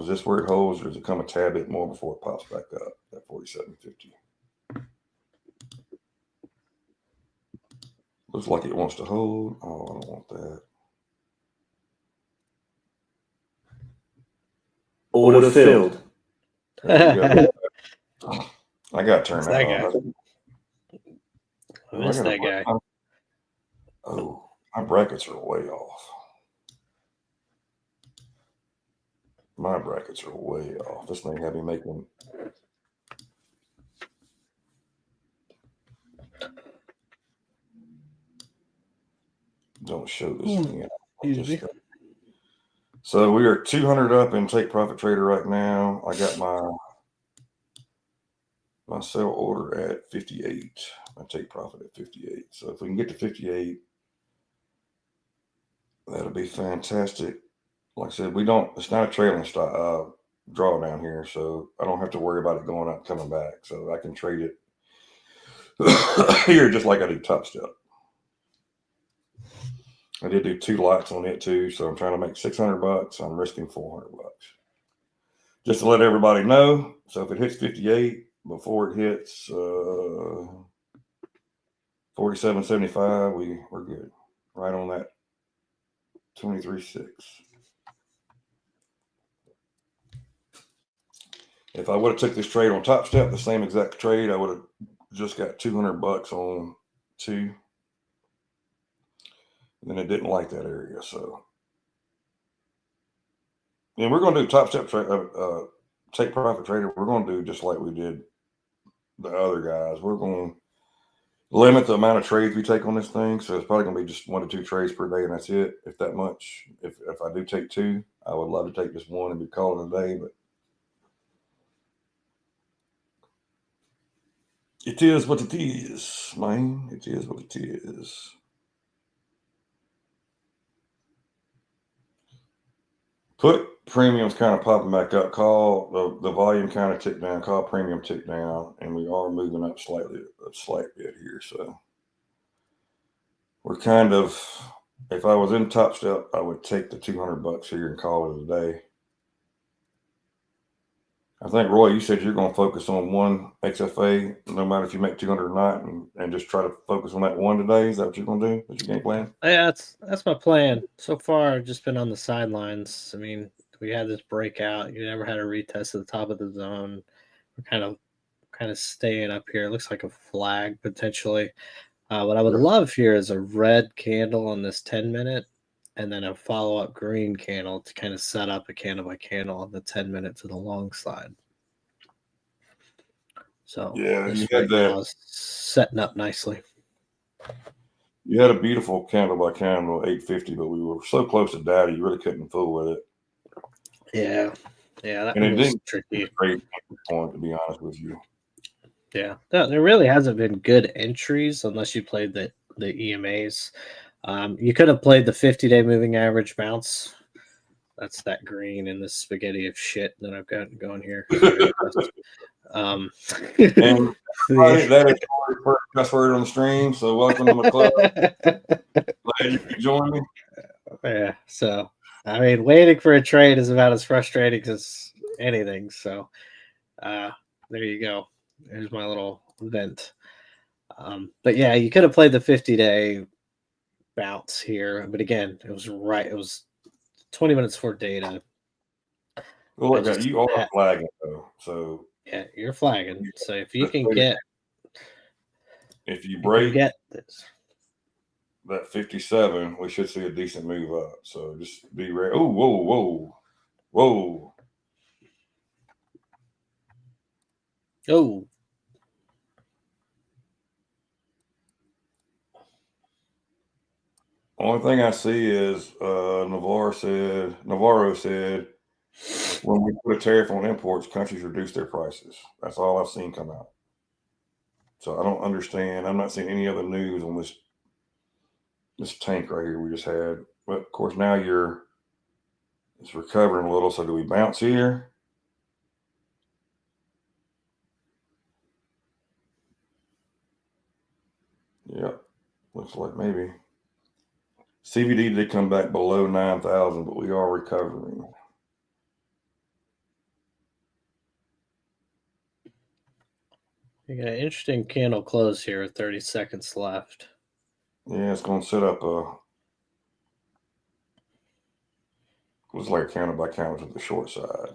Is this where it holds, or does it come a tad bit more before it pops back up at 47.50? Looks like it wants to hold. Oh, I don't want that. Order filled. I got to turn that on. I missed that guy. Oh, my brackets are way off. My brackets are way off. This thing had me making. Don't show this thing out. So we are 200 up in Take Profit Trader right now. I got my my sell order at 58. I take profit at 58. So if we can get to 58, that'll be fantastic. Like I said, it's not a trailing stop, drawdown here, so I don't have to worry about it going up, coming back. So I can trade it here just like I do Top Step. I did do 2 lots on it too, so I'm trying to make $600. I'm risking $400. Just to let everybody know. So if it hits 58 before it hits 47.75, we're good. Right on that 23.6. If I would have took this trade on Top Step, the same exact trade, I would have just got $200 on 2. And then it didn't like that area, so. And we're going to do Top Step take profit trader. We're going to do just like we did the other guys. We're going to limit the amount of trades we take on this thing, so it's probably going to be just 1 to 2 trades per day, and that's it. If that much, if I do take 2, I would love to take just 1 and be calling it a day, but it is what it is, man. It is what it is. Put premiums kind of popping back up. Call the volume kind of ticked down. Call premium ticked down, and we are moving up slightly, a slight bit here. So we're kind of. If I was in Top Step, I would take the $200 here and call it a day. I think, Roy, you said you're going to focus on one XFA, no matter if you make 200 or not, and just try to focus on that one today. Is that what you're going to do? That's your game plan? Yeah, that's my plan. So far, I've just been on the sidelines. I mean, we had this breakout. You never had a retest at the top of the zone. We're kind of staying up here. It looks like a flag potentially. What I would love here is a red candle on this 10-minute, and then a follow-up green candle to kind of set up a candle by candle on the 10-minute to the long side. So yeah, this you right had that. now is setting up nicely. You had a beautiful candle by candle, 850, but we were so close to data, you really couldn't fool with it. Yeah, that and one it was didn't tricky. Great point, to be honest with you. Yeah, there really hasn't been good entries unless you played the EMAs. You could have played the 50-day moving average bounce. That's that green in this spaghetti of shit that I've got going here. And that is our first cuss word on the stream. So welcome to my club. Glad you could join me. Yeah. So I mean, waiting for a trade is about as frustrating as anything. So there you go. There's my little vent. But yeah, you could have played the 50-day bounce here, but again, it was 20 minutes for data. Well, look, you are flagging though, so yeah, you're flagging. So if you can get, if you break get this, that 57, we should see a decent move up. So just be ready. Oh, whoa. Oh. Only thing I see is Navarro said, when we put a tariff on imports, countries reduce their prices. That's all I've seen come out. So I don't understand. I'm not seeing any other news on this tank right here we just had. But of course now it's recovering a little. So do we bounce here? Yep. Looks like maybe. CVD did come back below 9,000, but we are recovering. You got an interesting candle close here, 30 seconds left. Yeah, it's going to set up looks like a candle by candle to the short side.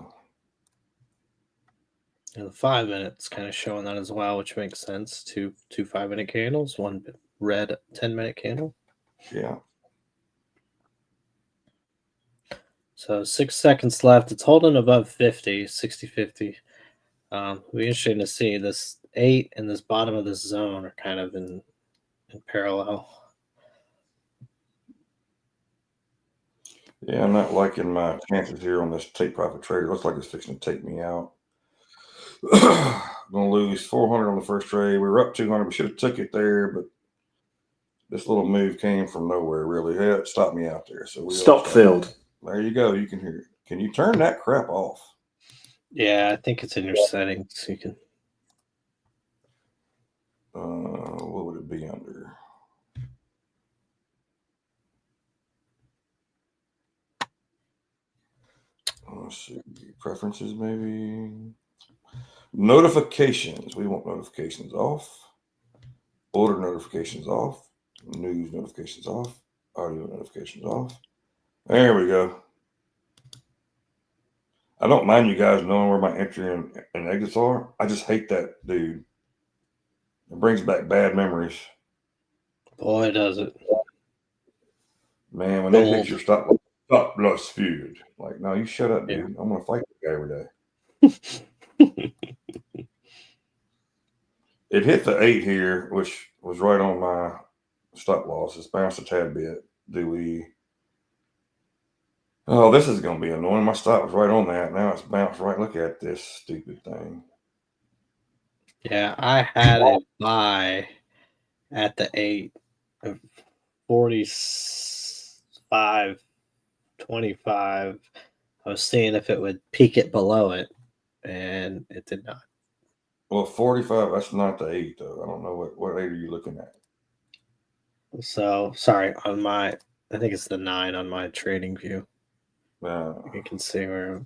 And the 5 minutes kind of showing that as well, which makes sense. Two 5-minute candles, one red 10-minute candle. Yeah. So 6 seconds left. It's holding above 50, 60, 50. It'll be interesting to see this 8 and this bottom of this zone are kind of in parallel. Yeah, I'm not liking my chances here on this take profit trader. Looks like it's fixing to take me out. Gonna lose 400 on the first trade. We were up 200. We should have took it there, but this little move came from nowhere. Really, it stopped me out there. So we stop field. There you go. You can hear it. Can you turn that crap off? Yeah, I think it's in your settings. You can. What would it be under? Let's see. Preferences, maybe. Notifications. We want notifications off. Order notifications off. News notifications off. Audio notifications off. There we go. I don't mind you guys knowing where my entry and exits are. I just hate that dude. It brings back bad memories. Boy, does it. Man, when it hits your stop loss feud. Like, no, you shut up, dude. I'm going to fight that guy every day. It hit the 8 here, which was right on my stop loss. It's bounced a tad bit. Do we... Oh, this is going to be annoying. My stop was right on that. Now it's bounced right. Look at this stupid thing. Yeah, I had it buy at the 8 of 45, 25. I was seeing if it would peak it below it, and it did not. Well, 45, that's not the 8, though. I don't know what 8 are you looking at? So, sorry, on my, I think it's the 9 on my trading view. You can see where.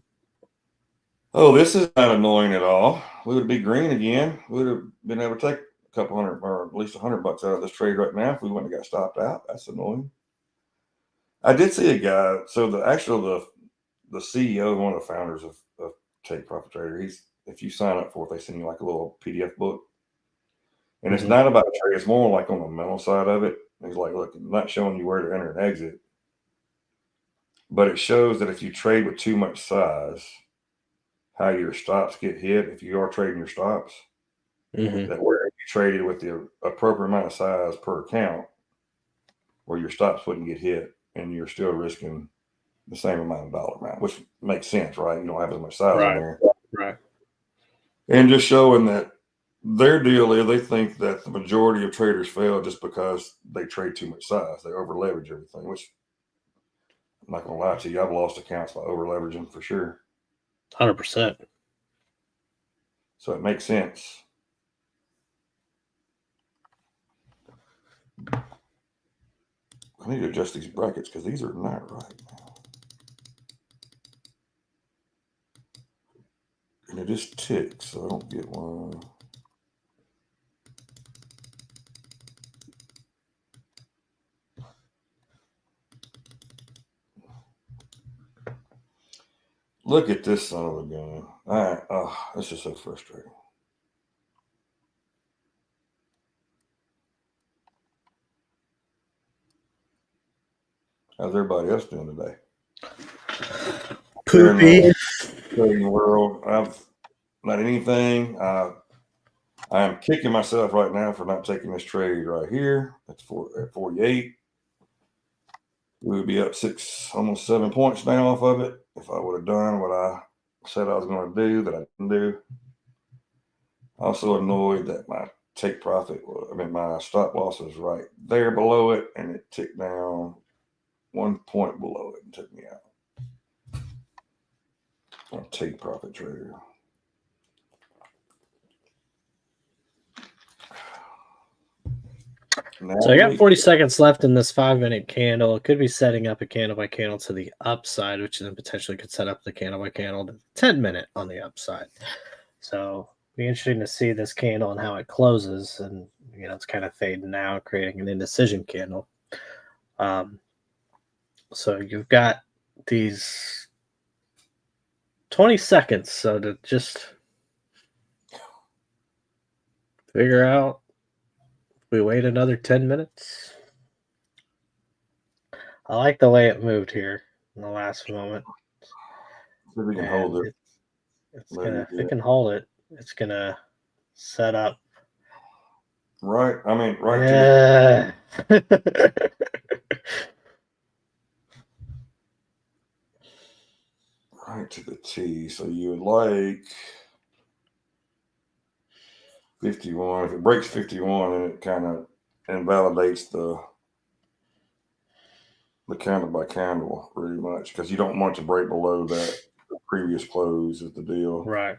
Oh, this is not annoying at all. We would be green again. We would have been able to take a couple hundred or at least $100 out of this trade right now if we wouldn't have got stopped out. That's annoying. I did see a guy. So the CEO, one of the founders of Take Profit Trader, if you sign up for it, they send you like a little PDF book. And it's not about trade. It's more like on the mental side of it. He's like, look, I'm not showing you where to enter and exit, but it shows that if you trade with too much size, how your stops get hit. If you are trading your stops, that where you traded with the appropriate amount of size per account, where your stops wouldn't get hit, and you're still risking the same amount of dollar amount, which makes sense, right? You don't have as much size in there, right? And just showing that their deal is they think that the majority of traders fail just because they trade too much size. They over leverage everything, which I'm not gonna lie to you, I've lost accounts by over leveraging for sure. 100%. So it makes sense. I need to adjust these brackets because these are not right now. And it just ticks, so I don't get one. Look at this son of a gun. All right. Oh, this is so frustrating. How's everybody else doing today? Poopy. Trading world. I've not anything. I am kicking myself right now for not taking this trade right here. That's at 48. We would be up almost 7 points now off of it if I would have done what I said I was going to do that I didn't do. Also annoyed that my take profit, my stop loss was right there below it, and it ticked down 1 point below it and took me out. I'll take profit trader. So I got 40 seconds left in this 5-minute candle. It could be setting up a candle by candle to the upside, which then potentially could set up the candle by candle to 10-minute on the upside. So it'll be interesting to see this candle and how it closes. And, it's kind of fading out, creating an indecision candle. So you've got these 20 seconds. So to just figure out if we wait another 10 minutes. I like the way it moved here in the last moment. So we can hold it. If it can hold it, it's gonna set up. Right. Right yeah. to right to the T. So you would like 51. If it breaks 51, then it kind of invalidates the candle by candle pretty much, because you don't want it to break below that previous close is the deal. Right.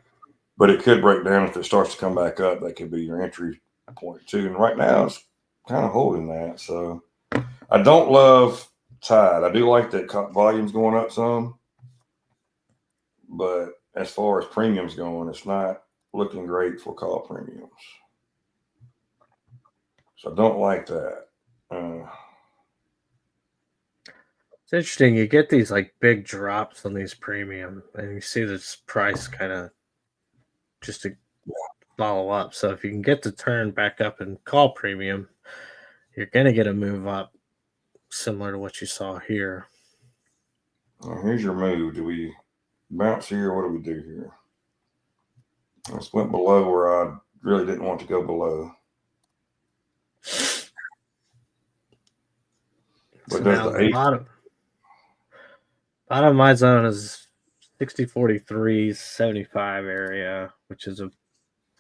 But it could break down if it starts to come back up. That could be your entry point too. And right now it's kind of holding that. So I don't love Tide. I do like that volume's going up some, but as far as premiums going, it's not looking great for call premiums. So I don't like that. It's interesting. You get these like big drops on these premium, and you see this price kind of just to follow up. So if you can get the turn back up and call premium, you're going to get a move up similar to what you saw here. Here's your move. Do we bounce here? What do we do here? This went below where I really didn't want to go below. So now the bottom of my zone is 60.43, 75 area, which is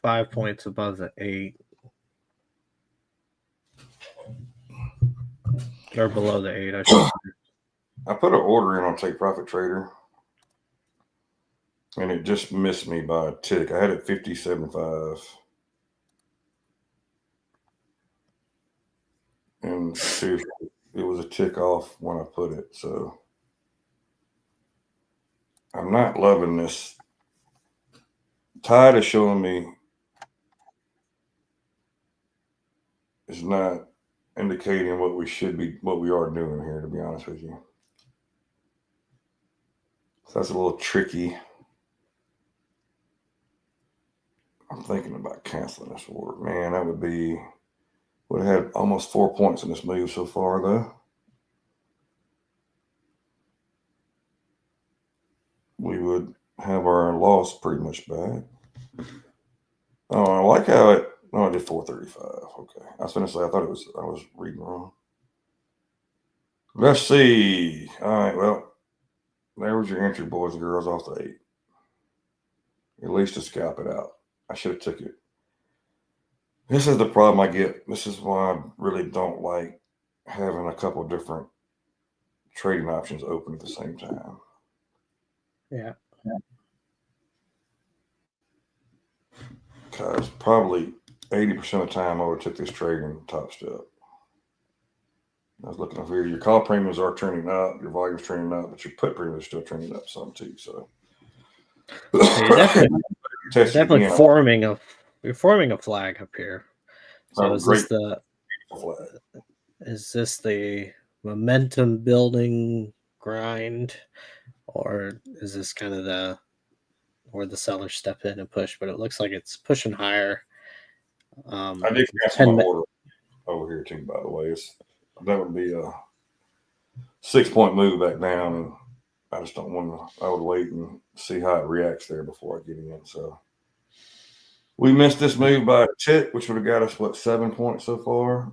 5 points above the 8. Or below the 8, I should say. I put an order in on Take Profit Trader, and it just missed me by a tick. I had it 50.75. And seriously, it was a tick off when I put it. So I'm not loving this. Tide is showing me it's not indicating what we are doing here, to be honest with you. So that's a little tricky. I'm thinking about canceling this order. Man, that would have had almost 4 points in this move so far, though. We would have our loss pretty much back. Oh, I like how it. No, I did 435. Okay, I was going to say I was reading wrong. Let's see. All right, well, there was your entry, boys and girls, off the 8. At least to scalp it out. I should have took it. This is the problem I get. This is why I really don't like having a couple different trading options open at the same time. Yeah. Because probably 80% of the time I would have took this trade in top step. I was looking over here. Your call premiums are trending up, your volume's trending up, but your put premiums are still trending up some too. So you're definitely forming a flag up here. So is this the momentum building grind, or is this kind of where the sellers step in and push? But it looks like it's pushing higher. I did cancel my order over here too, by the way. That would be a 6-point move back down, and I just don't want to. I would wait and see how it reacts there before I get in. So we missed this move by a tick, which would have got us 7 points so far.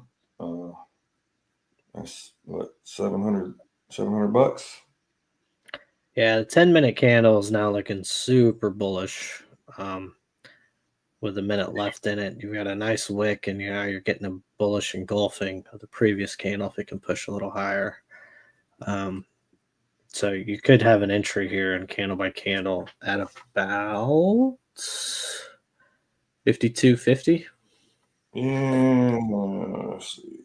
That's what, $700 bucks. Yeah, the 10-minute candle is now looking super bullish. With a minute left in it, you've got a nice wick, and you're getting a bullish engulfing of the previous candle if it can push a little higher. So you could have an entry here in candle by candle at about 52.50. Yeah, let's see.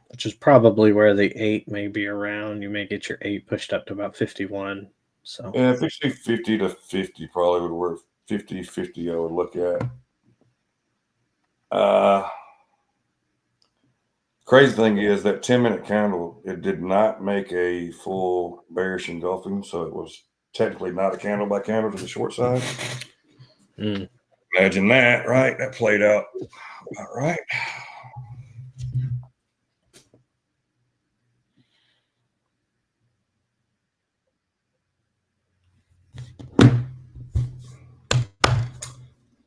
Which is probably where the 8 may be around. You may get your 8 pushed up to about 51. So yeah, 50 to 50 probably would work. 50 I would look at. Crazy thing is that 10-minute candle, it did not make a full bearish engulfing, so it was technically not a candle by candle to the short side. Imagine that, right? That played out about right.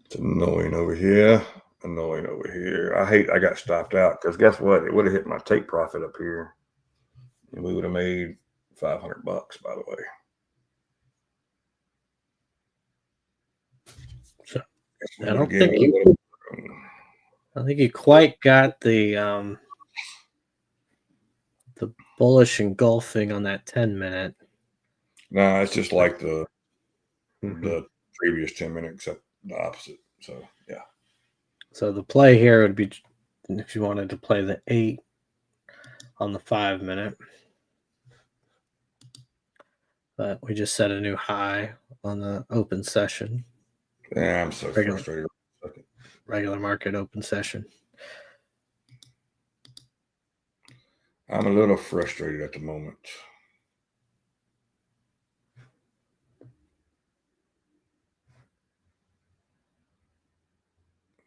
It's annoying over here. I got stopped out because guess what? It would have hit my take profit up here, and we would have made $500, by the way. So I don't think you I think you quite got the bullish engulfing on that 10-minute. Nah, it's just like the Mm-hmm. previous 10-minute, except the opposite. So yeah. So the play here would be if you wanted to play the 8 on the 5-minute. But we just set a new high on the open session. Yeah, I'm so frustrated. Regular market open session. I'm a little frustrated at the moment.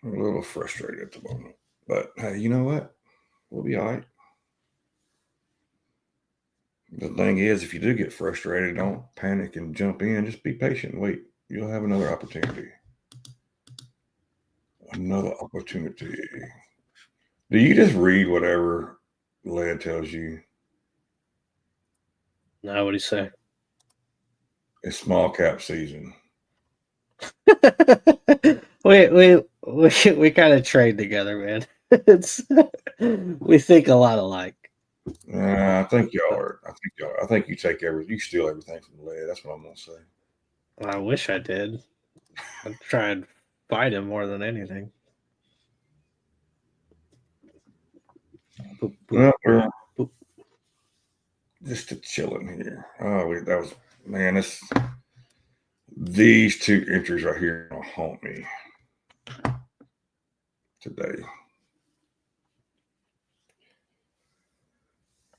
I'm a little frustrated at the moment. But hey, you know what? We'll be all right. The thing is, if you do get frustrated, don't panic and jump in. Just be patient and wait. You'll have another opportunity. Another opportunity. Do you just read whatever lead tells you? Now, what do you say? It's small cap season. we kind of trade together, man. It's we think a lot alike. I think y'all are. I think you take you steal everything from the lead. That's what I'm gonna say. I wish I did. I'd try and fight him more than anything. Boop, boop, Well, boop. just to chilling here. That was man. These two entries right here will haunt me today.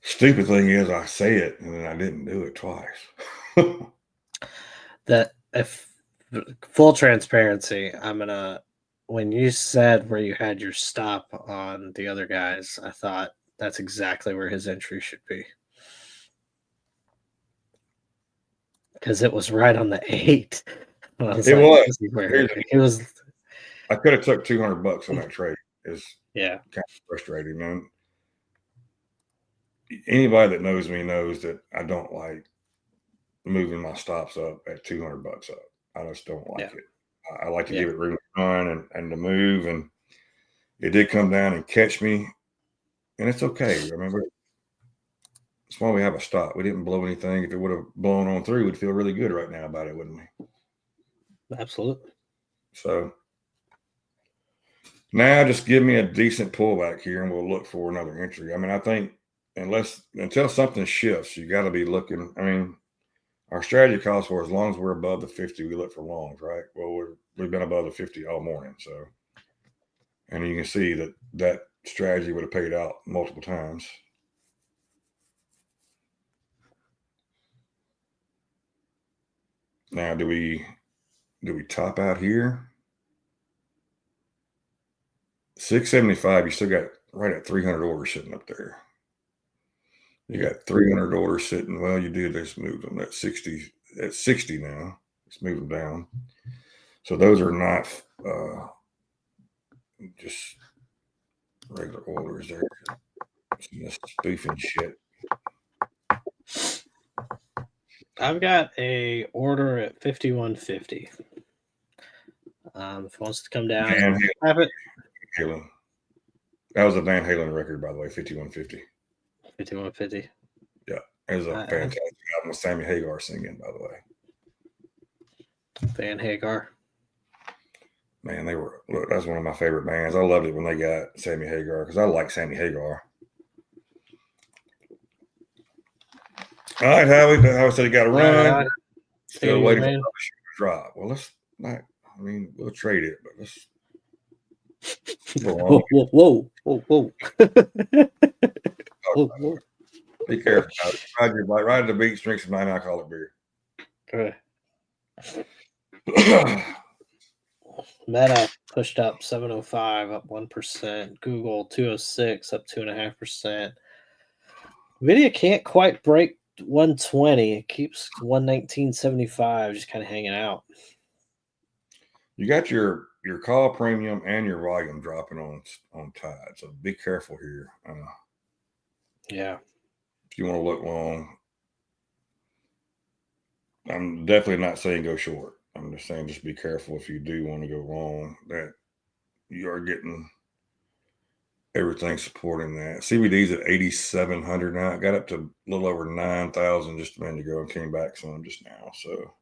Stupid thing is, I say it and then I didn't do it twice. That if full transparency, I'm gonna. When you said where you had your stop on the other guys, I thought that's exactly where his entry should be. Because it was right on the 8. It was. It was. I could have took $200 on that trade. It's Yeah. kind of frustrating, man. Anybody that knows me knows that I don't like moving my stops up at $200 up. I just don't like it. I like to give it room to run and to move. And it did come down and catch me, and it's okay. Remember, that's why we have a stop. We didn't blow anything. If it would have blown on through, we'd feel really good right now about it, wouldn't we? Absolutely. So now just give me a decent pullback here, and we'll look for another entry. I mean, I think until something shifts, you got to be looking. I mean, our strategy calls for as long as we're above the 50, we look for longs, right? Well, we've been above the 50 all morning, so and you can see that strategy would have paid out multiple times. Now, do we top out here? 675, you still got right at 300 orders sitting up there. You got 300 orders sitting. Well, you did just move them at 60 now. Let's move them down. So those are not just regular orders. They're just spoofing shit. I've got a order at 5150. If it wants to come down, have it. Halen. That was a Van Halen record, by the way, 5150. 5150. Yeah, it was a fantastic album with Sammy Hagar singing, by the way. Van Hagar. Man, that's one of my favorite bands. I loved it when they got Sammy Hagar because I like Sammy Hagar. All right, Howie said he got to run. Still waiting for the drop. Well, let's not. I mean, we'll trade it, but let's. Whoa! Whoa! Be careful. Ride your bike. Ride to the beach. Drink some non-alcoholic beer. Meta pushed up 705, up 1%. Google 206, up 2.5%. Nvidia can't quite break 120. It keeps 119.75, just kind of hanging out. You got your call premium and your volume dropping on Tide, so be careful here. Yeah. If you want to look long, I'm definitely not saying go short. I'm just saying just be careful if you do want to go long, that you are getting everything's supporting that. CBD's at 8,700 now. It got up to a little over 9,000 just a minute ago and came back some just now. So,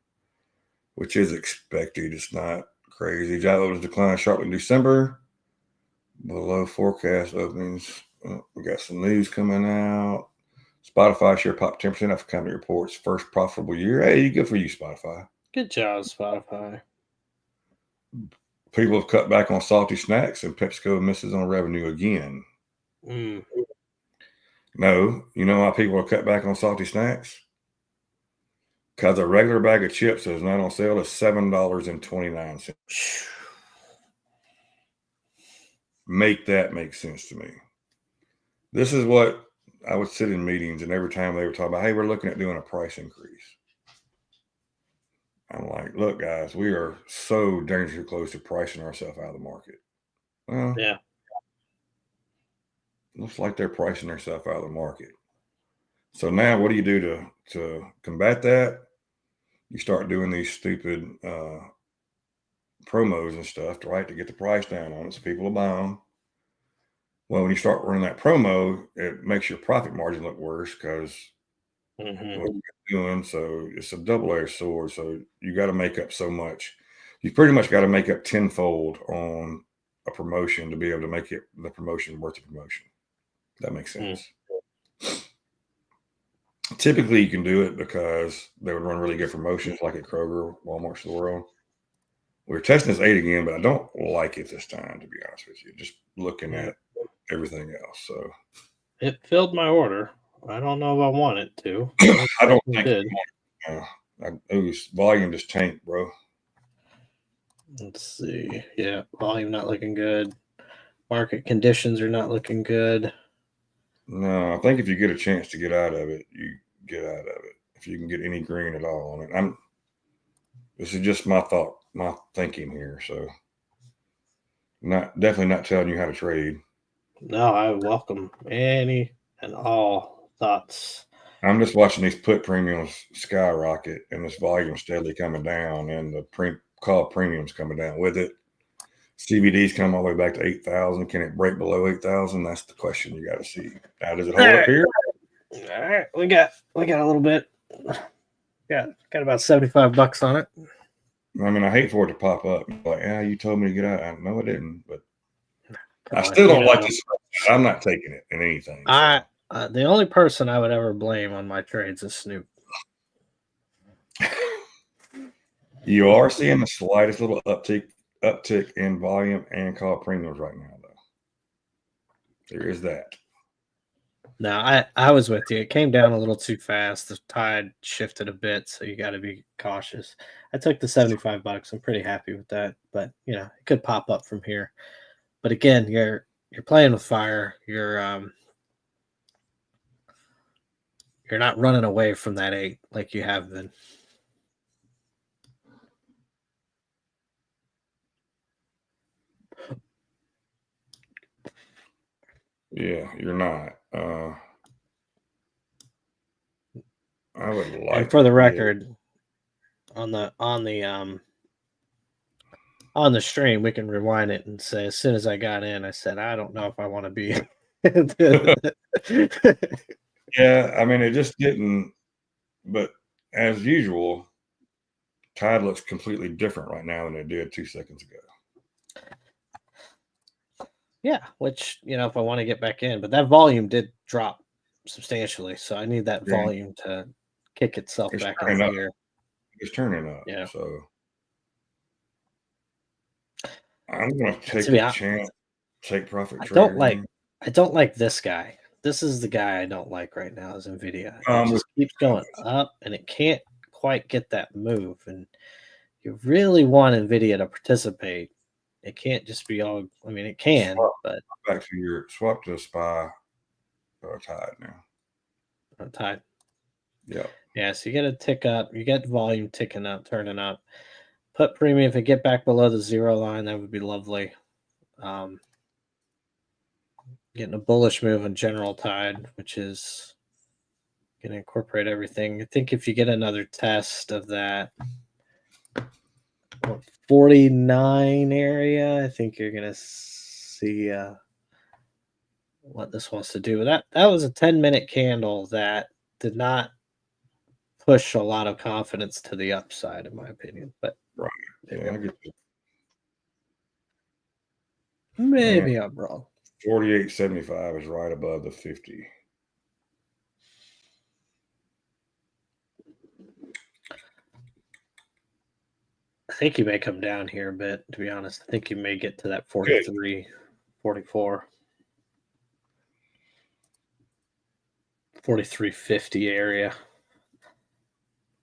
which is expected. It's not crazy. Job openings declined sharply in December. Below forecast openings. We got some news coming out. Spotify share popped 10% after company reports first profitable year. Hey, good for you, Spotify. Good job, Spotify. People have cut back on salty snacks, and PepsiCo misses on revenue again. No, you know why people have cut back on salty snacks? Because a regular bag of chips is not on sale at $7.29. Make that make sense to me. This is what I would sit in meetings, and every time they were talking about, hey, we're looking at doing a price increase. I'm like, look, guys, we are so dangerously close to pricing ourselves out of the market. Well, Yeah. Looks like they're pricing themselves out of the market. So now what do you do to combat that? You start doing these stupid promos and stuff, right, to get the price down on it so people will buy them. Well, when you start running that promo, it makes your profit margin look worse because what you're doing. So it's a double-edged sword. So you got to make up so much. You pretty much got to make up tenfold on a promotion to be able to make it the promotion worth the promotion. That makes sense. Typically, you can do it because they would run really good promotions like at Kroger, Walmart's of the world. We're testing this 8 again, but I don't like it this time, to be honest with you. Just looking at everything else. So it filled my order. I don't know if I want it to. I don't think it did. Volume just tanked, bro. Let's see. Yeah, volume not looking good. Market conditions are not looking good. No, I think if you get a chance to get out of it, you get out of it. If you can get any green at all on it. This is just my thinking here. So definitely not telling you how to trade. No, I welcome any and all thoughts. I'm just watching these put premiums skyrocket and this volume steadily coming down, and the call premiums coming down with it. CBD's come all the way back to 8,000. Can it break below 8,000? That's the question you got to see. Now, does it hold up here? All right, we got a little bit. Got about $75 on it. I mean, I hate for it to pop up. Like, yeah, you told me to get out. I know I didn't, but I still don't like this. I'm not taking it in anything. So. The only person I would ever blame on my trades is Snoop. You are seeing the slightest little uptick in volume and call premiums right now, though. There is that. No, I was with you. It came down a little too fast. The tide shifted a bit, so you got to be cautious. I took the $75. I'm pretty happy with that, but it could pop up from here. But again, you're playing with fire. You're not running away from that 8 like you have been. Yeah, you're not. I would like. And for the record, on the stream, we can rewind it and say, as soon as I got in, I said, I don't know if I want to be. Yeah, I mean, it just didn't. But as usual, tide looks completely different right now than it did 2 seconds ago. Yeah, which, if I want to get back in, but that volume did drop substantially. So I need that volume to kick itself back into gear. It's turning up. Yeah. So I'm going to take a chance, take profit trade. I don't like this guy. This is the guy I don't like right now is NVIDIA. It just keeps going up and it can't quite get that move. And you really want NVIDIA to participate. It can't just be all, it can, but back to your swap to SPY tide now. Tide. Yeah. Yeah, so you get a tick up, you get volume ticking up, turning up. Put premium, if it get back below the 0 line, that would be lovely. Getting a bullish move on general tide, which is going to incorporate everything. I think if you get another test of that 49 area, I think you're going to see what this wants to do. That was a 10-minute candle that did not push a lot of confidence to the upside, in my opinion. But Right. Yeah, I get you. maybe I'm wrong. 48.75 is right above the 50. I think you may come down here a bit, to be honest. I think you may get to that 43, 44, 43.50 area.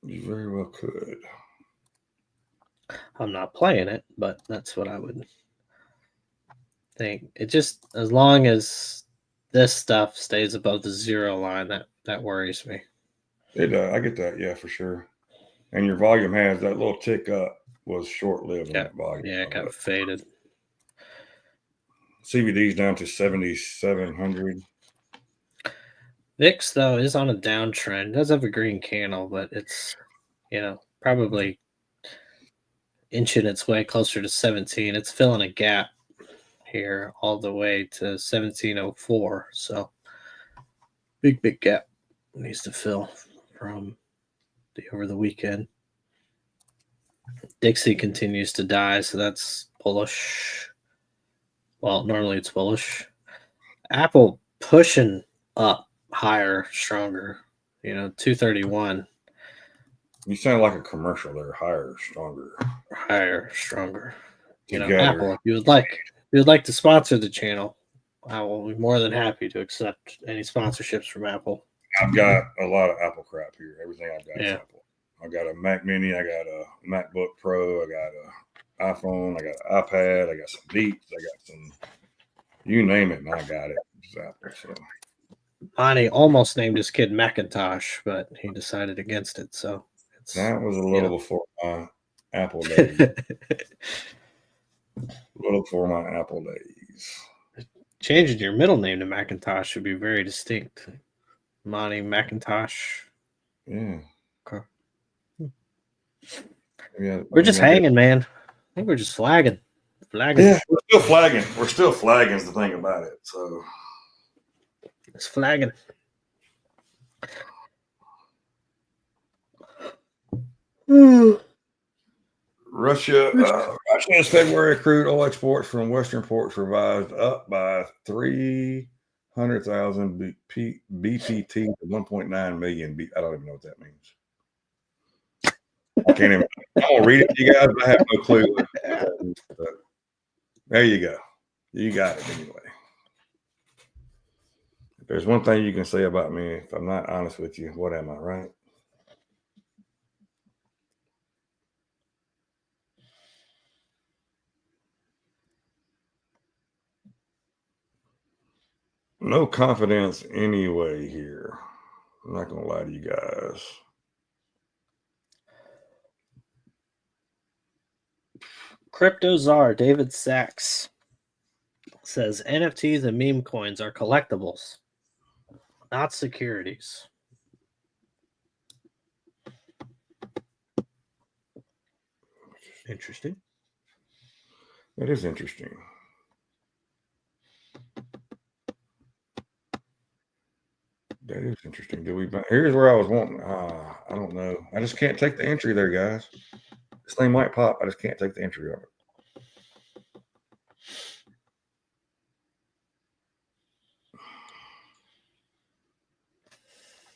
You very well could. I'm not playing it, but that's what I would think. It just, as long as this stuff stays above the zero line, that worries me. I get that. Yeah, for sure. And your volume has that little tick up was short lived in that volume. Yeah, it got faded. CBD's down to 7,700. VIX though is on a downtrend. It does have a green candle, but it's probably inching its way closer to 17. It's filling a gap here all the way to 1704. So big gap needs to fill from over the weekend. Dixie continues to die, so that's bullish. Well, normally it's bullish. Apple pushing up higher, stronger. 231. You sound like a commercial there. Higher, stronger. Higher, stronger. Together. Apple, if you would like to sponsor the channel, I will be more than happy to accept any sponsorships from Apple. I've got a lot of Apple crap here. Everything I've got is Apple. I got a Mac Mini. I got a MacBook Pro. I got an iPhone. I got an iPad. I got some Beats. I got some, you name it, and I got it. It's Apple. So. Monty almost named his kid Macintosh, but he decided against it. So that was a little before my Apple days. A little before my Apple days. Changing your middle name to Macintosh would be very distinct. Monty Macintosh. Yeah. Okay. Yeah, we're just hanging, man. I think we're just flagging. Yeah, we're still flagging. We're still flagging is the thing about it. So it's flagging. Russia's February crude oil exports from Western ports revised up by 300,000 BPT to 1.9 million. I don't even know what that means. I can't even. I'm gonna read it to you guys, but I have no clue. But there you go. You got it anyway. If there's one thing you can say about me, if I'm not honest with you, what am I, right? No confidence anyway here. I'm not going to lie to you guys. Crypto czar David Sachs says NFTs and meme coins are collectibles, not securities. Interesting. That is interesting. That is interesting. Here's where I was wanting. I don't know. I just can't take the entry there, guys. This thing might pop. I just can't take the entry of it.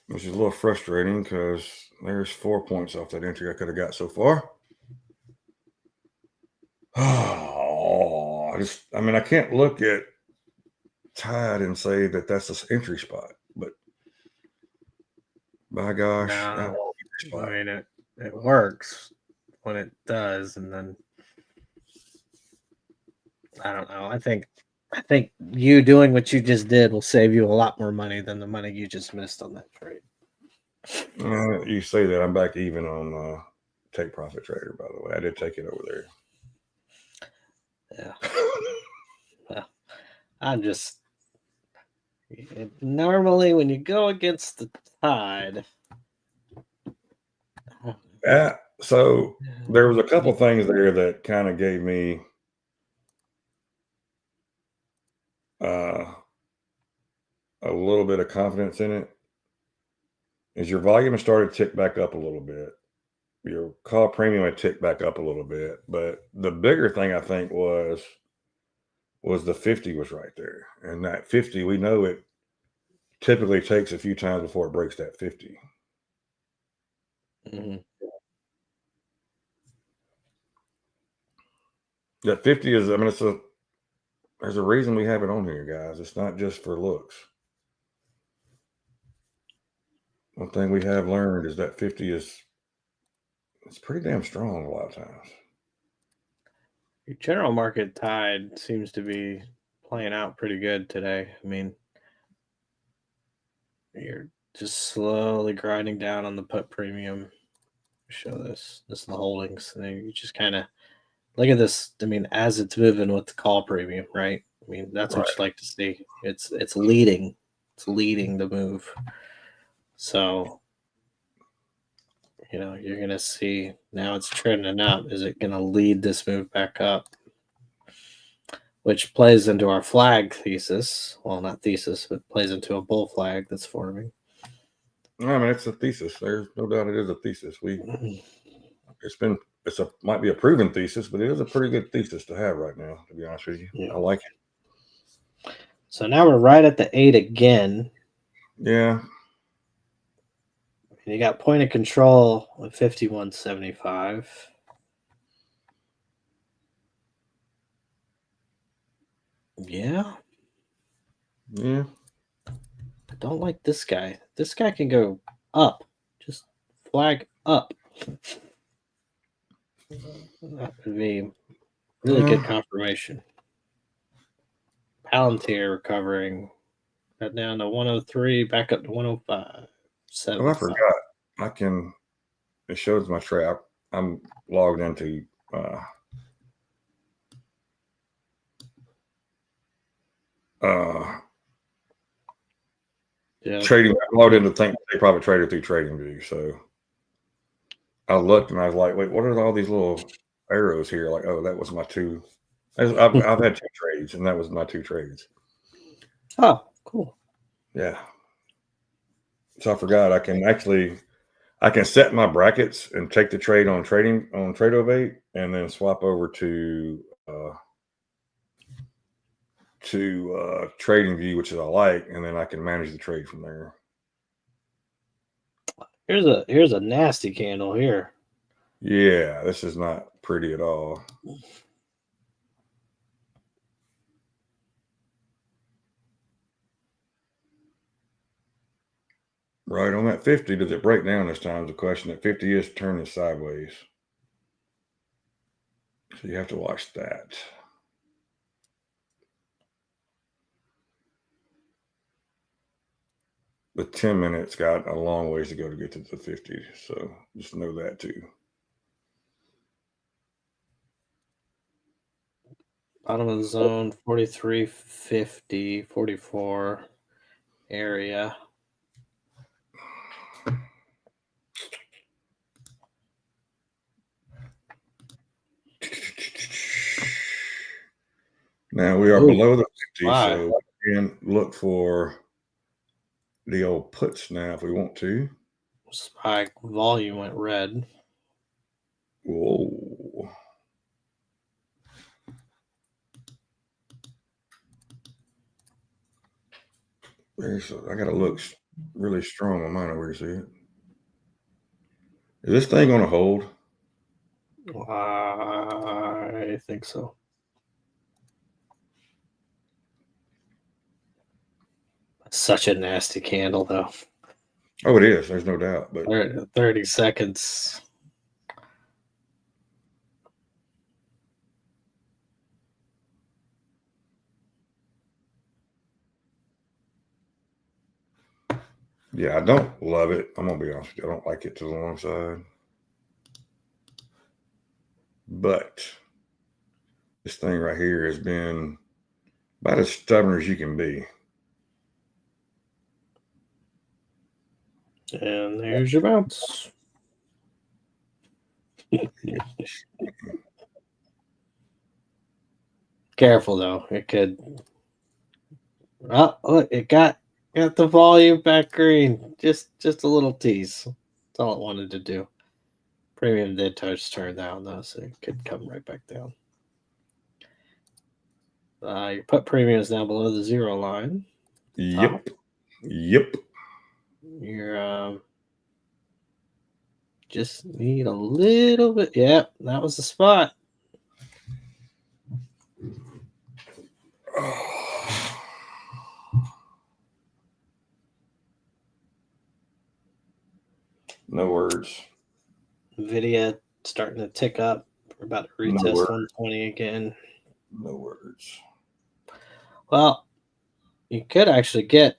Which is a little frustrating because there's 4 points off that entry I could have got so far. Oh, I can't look at Tide and say that that's the entry spot, but by gosh, that won't be the spot. I mean, it works when it does, and then I don't know. I think you doing what you just did will save you a lot more money than the money you just missed on that trade. You say that. I'm back even on Take Profit Trader, by the way. I did take it over there. Yeah. Well, I'm just normally when you go against the tide. So there was a couple things there that kind of gave me a little bit of confidence in it is your volume has started to tick back up a little bit. Your call premium had ticked back up a little bit, but the bigger thing I think was the 50 was right there. And that 50, we know it typically takes a few times before it breaks that 50. Mm-hmm. That 50 is, I mean, there's a reason we have it on here, guys. It's not just for looks. One thing we have learned is that 50 it's pretty damn strong a lot of times. Your general market tide seems to be playing out pretty good today. I mean, you're just slowly grinding down on the put premium. Show this is the holdings, and then you just kind of look at this. I mean, as it's moving with the call premium, right? I mean, that's what Right. you like to see. It's leading. It's leading the move. So, you're going to see now it's trending up. Is it going to lead this move back up? Which plays into our flag thesis. Well, not thesis, but plays into a bull flag that's forming. I mean, it's a thesis. There's no doubt it is a thesis. Might be a proven thesis, but it is a pretty good thesis to have right now, to be honest with you. Yeah. I like it. So now we're right at the 8 again. Yeah. And you got point of control at 51.75. Yeah. Yeah. I don't like this guy. This guy can go up. Just flag up. That would be really good confirmation. Palantir recovering. Got down to 103, back up to 105. Oh, I forgot. It shows my trade. I'm logged into trading. I'm logged into Think Private Trader through TradingView. So I looked and I was like, wait, what are all these little arrows here? Like, oh, that was my two. I've had 2 trades, and that was my 2 trades. Oh, cool. Yeah. So I forgot I can set my brackets and take the trade on Tradeovate and then swap over to TradingView, which is I like, and then I can manage the trade from there. Here's a nasty candle here. Yeah, this is not pretty at all. Right on that 50, does it break down this time? Is the question. That 50 is turning sideways. So you have to watch that. The 10 minutes got a long ways to go to get to the 50. So just know that too. Bottom of the zone, 43.50, 44 area. Now we are below the 50, so we can look for the old puts now if we want to. Spike volume went red. Whoa. I got to look really strong on mine over here, see it? Is this thing going to hold? I think so. Such a nasty candle, though. Oh, it is. There's no doubt. But 30 seconds. yeah, I don't love it. I'm going to be honest with you. I don't like it to the long side. But this thing right here has been about as stubborn as you can be. And there's your bounce. Careful though, it could. Oh, look, it got Got the volume back green. Just a little tease. That's all it wanted to do. Premium did touch turn down though, so it could come right back down. Your put premium is down below the zero line. Yep. Yep. You're just need a little bit. Yep, that was the spot. No words. Nvidia starting to tick up. We're about to retest 120 again. No words. Well, you could actually get,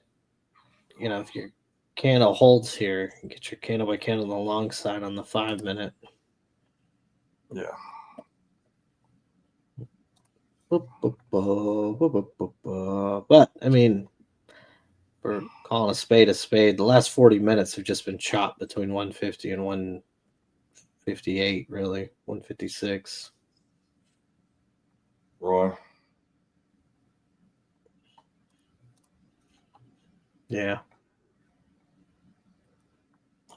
if your candle holds here, get your candle by candle on the long side on the 5 minute. Yeah. But I mean, we're calling a spade a spade. The last 40 minutes have just been chopped between 150 and 158, really 156. Roy. Yeah.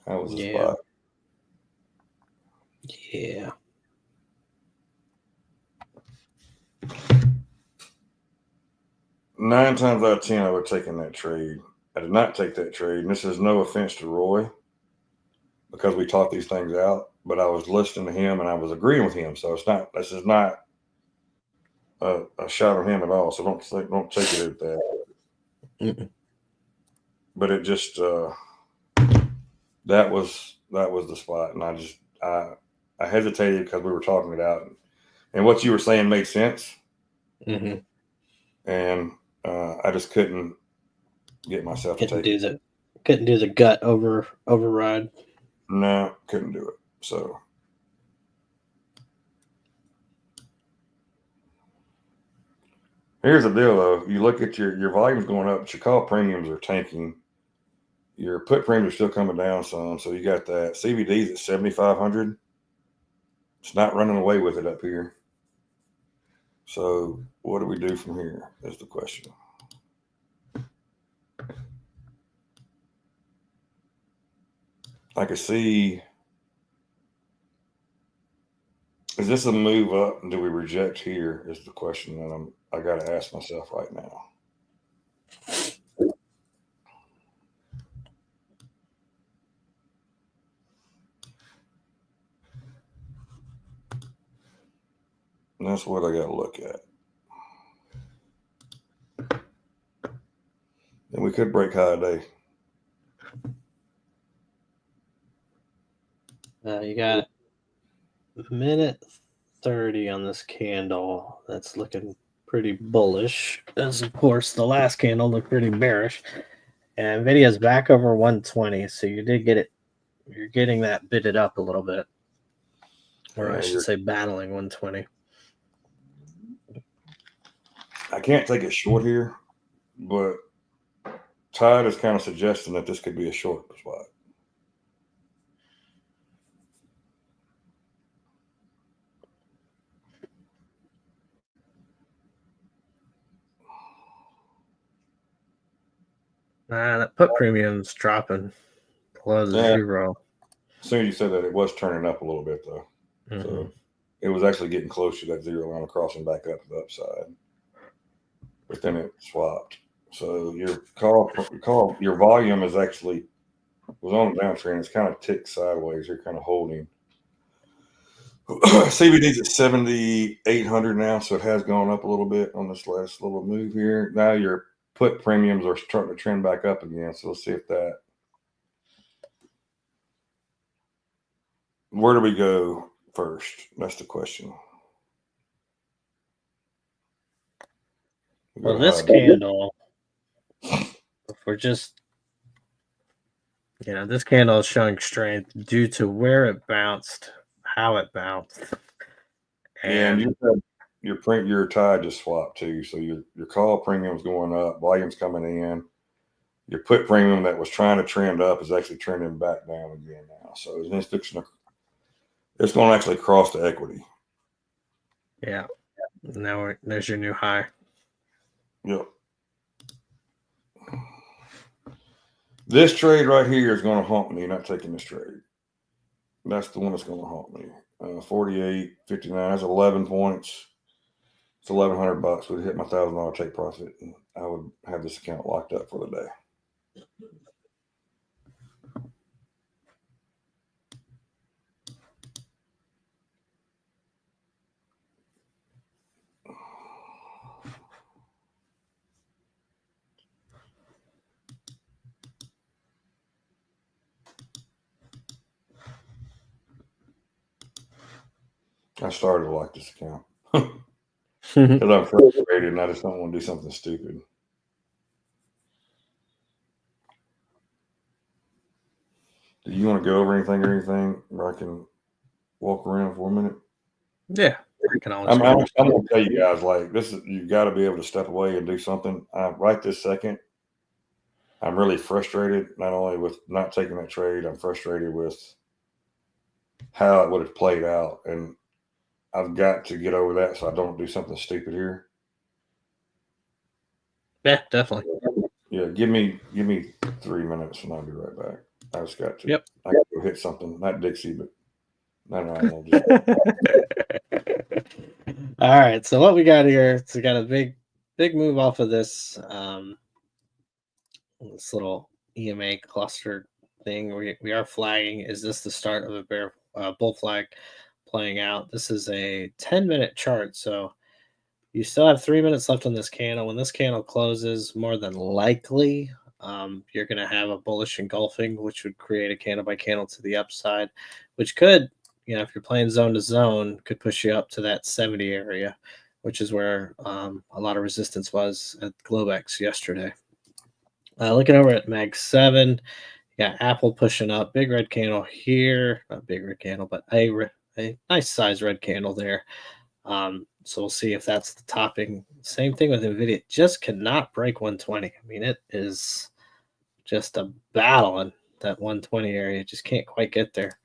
That was the spot. Yeah. Nine times out of 10, I would have taken that trade. I did not take that trade. And this is no offense to Roy because we talked these things out, but I was listening to him and I was agreeing with him. So this is not a shot on him at all. So don't take it at that. Mm-mm. But it just that was the spot, and I hesitated because we were talking it out, and what you were saying made sense, mm-hmm. and I just couldn't get myself to take it. Couldn't do the gut override. No, couldn't do it. So here's the deal, though. You look at your volumes going up, but your call premiums are tanking. Your put premiums are still coming down some, so you got that. CVD's at 7,500. It's not running away with it up here. So what do we do from here is the question. I can see, is this a move up and do we reject here is the question that I got to ask myself right now. And that's what I got to look at. And we could break high today. You got minute 30 on this candle. That's looking pretty bullish. As of course, the last candle looked pretty bearish. And Nvidia's back over 120, so you did get it. You're getting that bidded up a little bit. Or I should say battling 120. I can't take it short here, but Tide is kind of suggesting that this could be a short spot. That put premium's dropping below the zero. As soon as you said that, it was turning up a little bit, though. Mm-hmm. So it was actually getting close to that zero line, crossing back up to the upside. But then it swapped. So your volume is actually was on a downtrend. It's kind of ticked sideways. You're kind of holding. CVD's at 7,800 now, so it has gone up a little bit on this last little move here. Now your put premiums are starting to trend back up again. So let's see if that. Where do we go first? That's the question. Well, this candle, if we're just, this candle is showing strength due to where it bounced, how it bounced. And you said your tide just swapped too. So your call premium's going up, volume's coming in. Your put premium that was trying to trend up is actually trending back down again now. So it's going to actually cross the equity. Yeah. Now there's your new high. Yep. This trade right here is going to haunt me, not taking this trade. That's the one that's going to haunt me. 48.59. That's 11 points. It's $1,100. Would hit my $1,000 take profit, and I would have this account locked up for the day. I started to like this account because I'm frustrated and I just don't want to do something stupid. Do you want to go over anything or anything where I can walk around for a minute? Yeah, I can always. I'm going to tell you guys, like, this is, you've got to be able to step away and do something. Right this second, I'm really frustrated, not only with not taking that trade, I'm frustrated with how it would have played out. And I've got to get over that so I don't do something stupid here. Yeah, definitely. Yeah, give me 3 minutes and I'll be right back. I just got to. Yep. I got to hit something, not Dixie, but no. All right. So what we got here? So we got a big move off of this this little EMA cluster thing. We are flagging. Is this the start of a bull flag playing out? This is a 10-minute chart. So you still have 3 minutes left on this candle. When this candle closes, more than likely, you're going to have a bullish engulfing, which would create a candle by candle to the upside, which could, if you're playing zone to zone, could push you up to that 70 area, which is where a lot of resistance was at Globex yesterday. Looking over at Mag 7, you got Apple pushing up, big red candle here, not big red candle, but a nice size red candle there. So we'll see if that's the topping. Same thing with NVIDIA. It just cannot break 120. I mean, it is just a battle in that 120 area. It just can't quite get there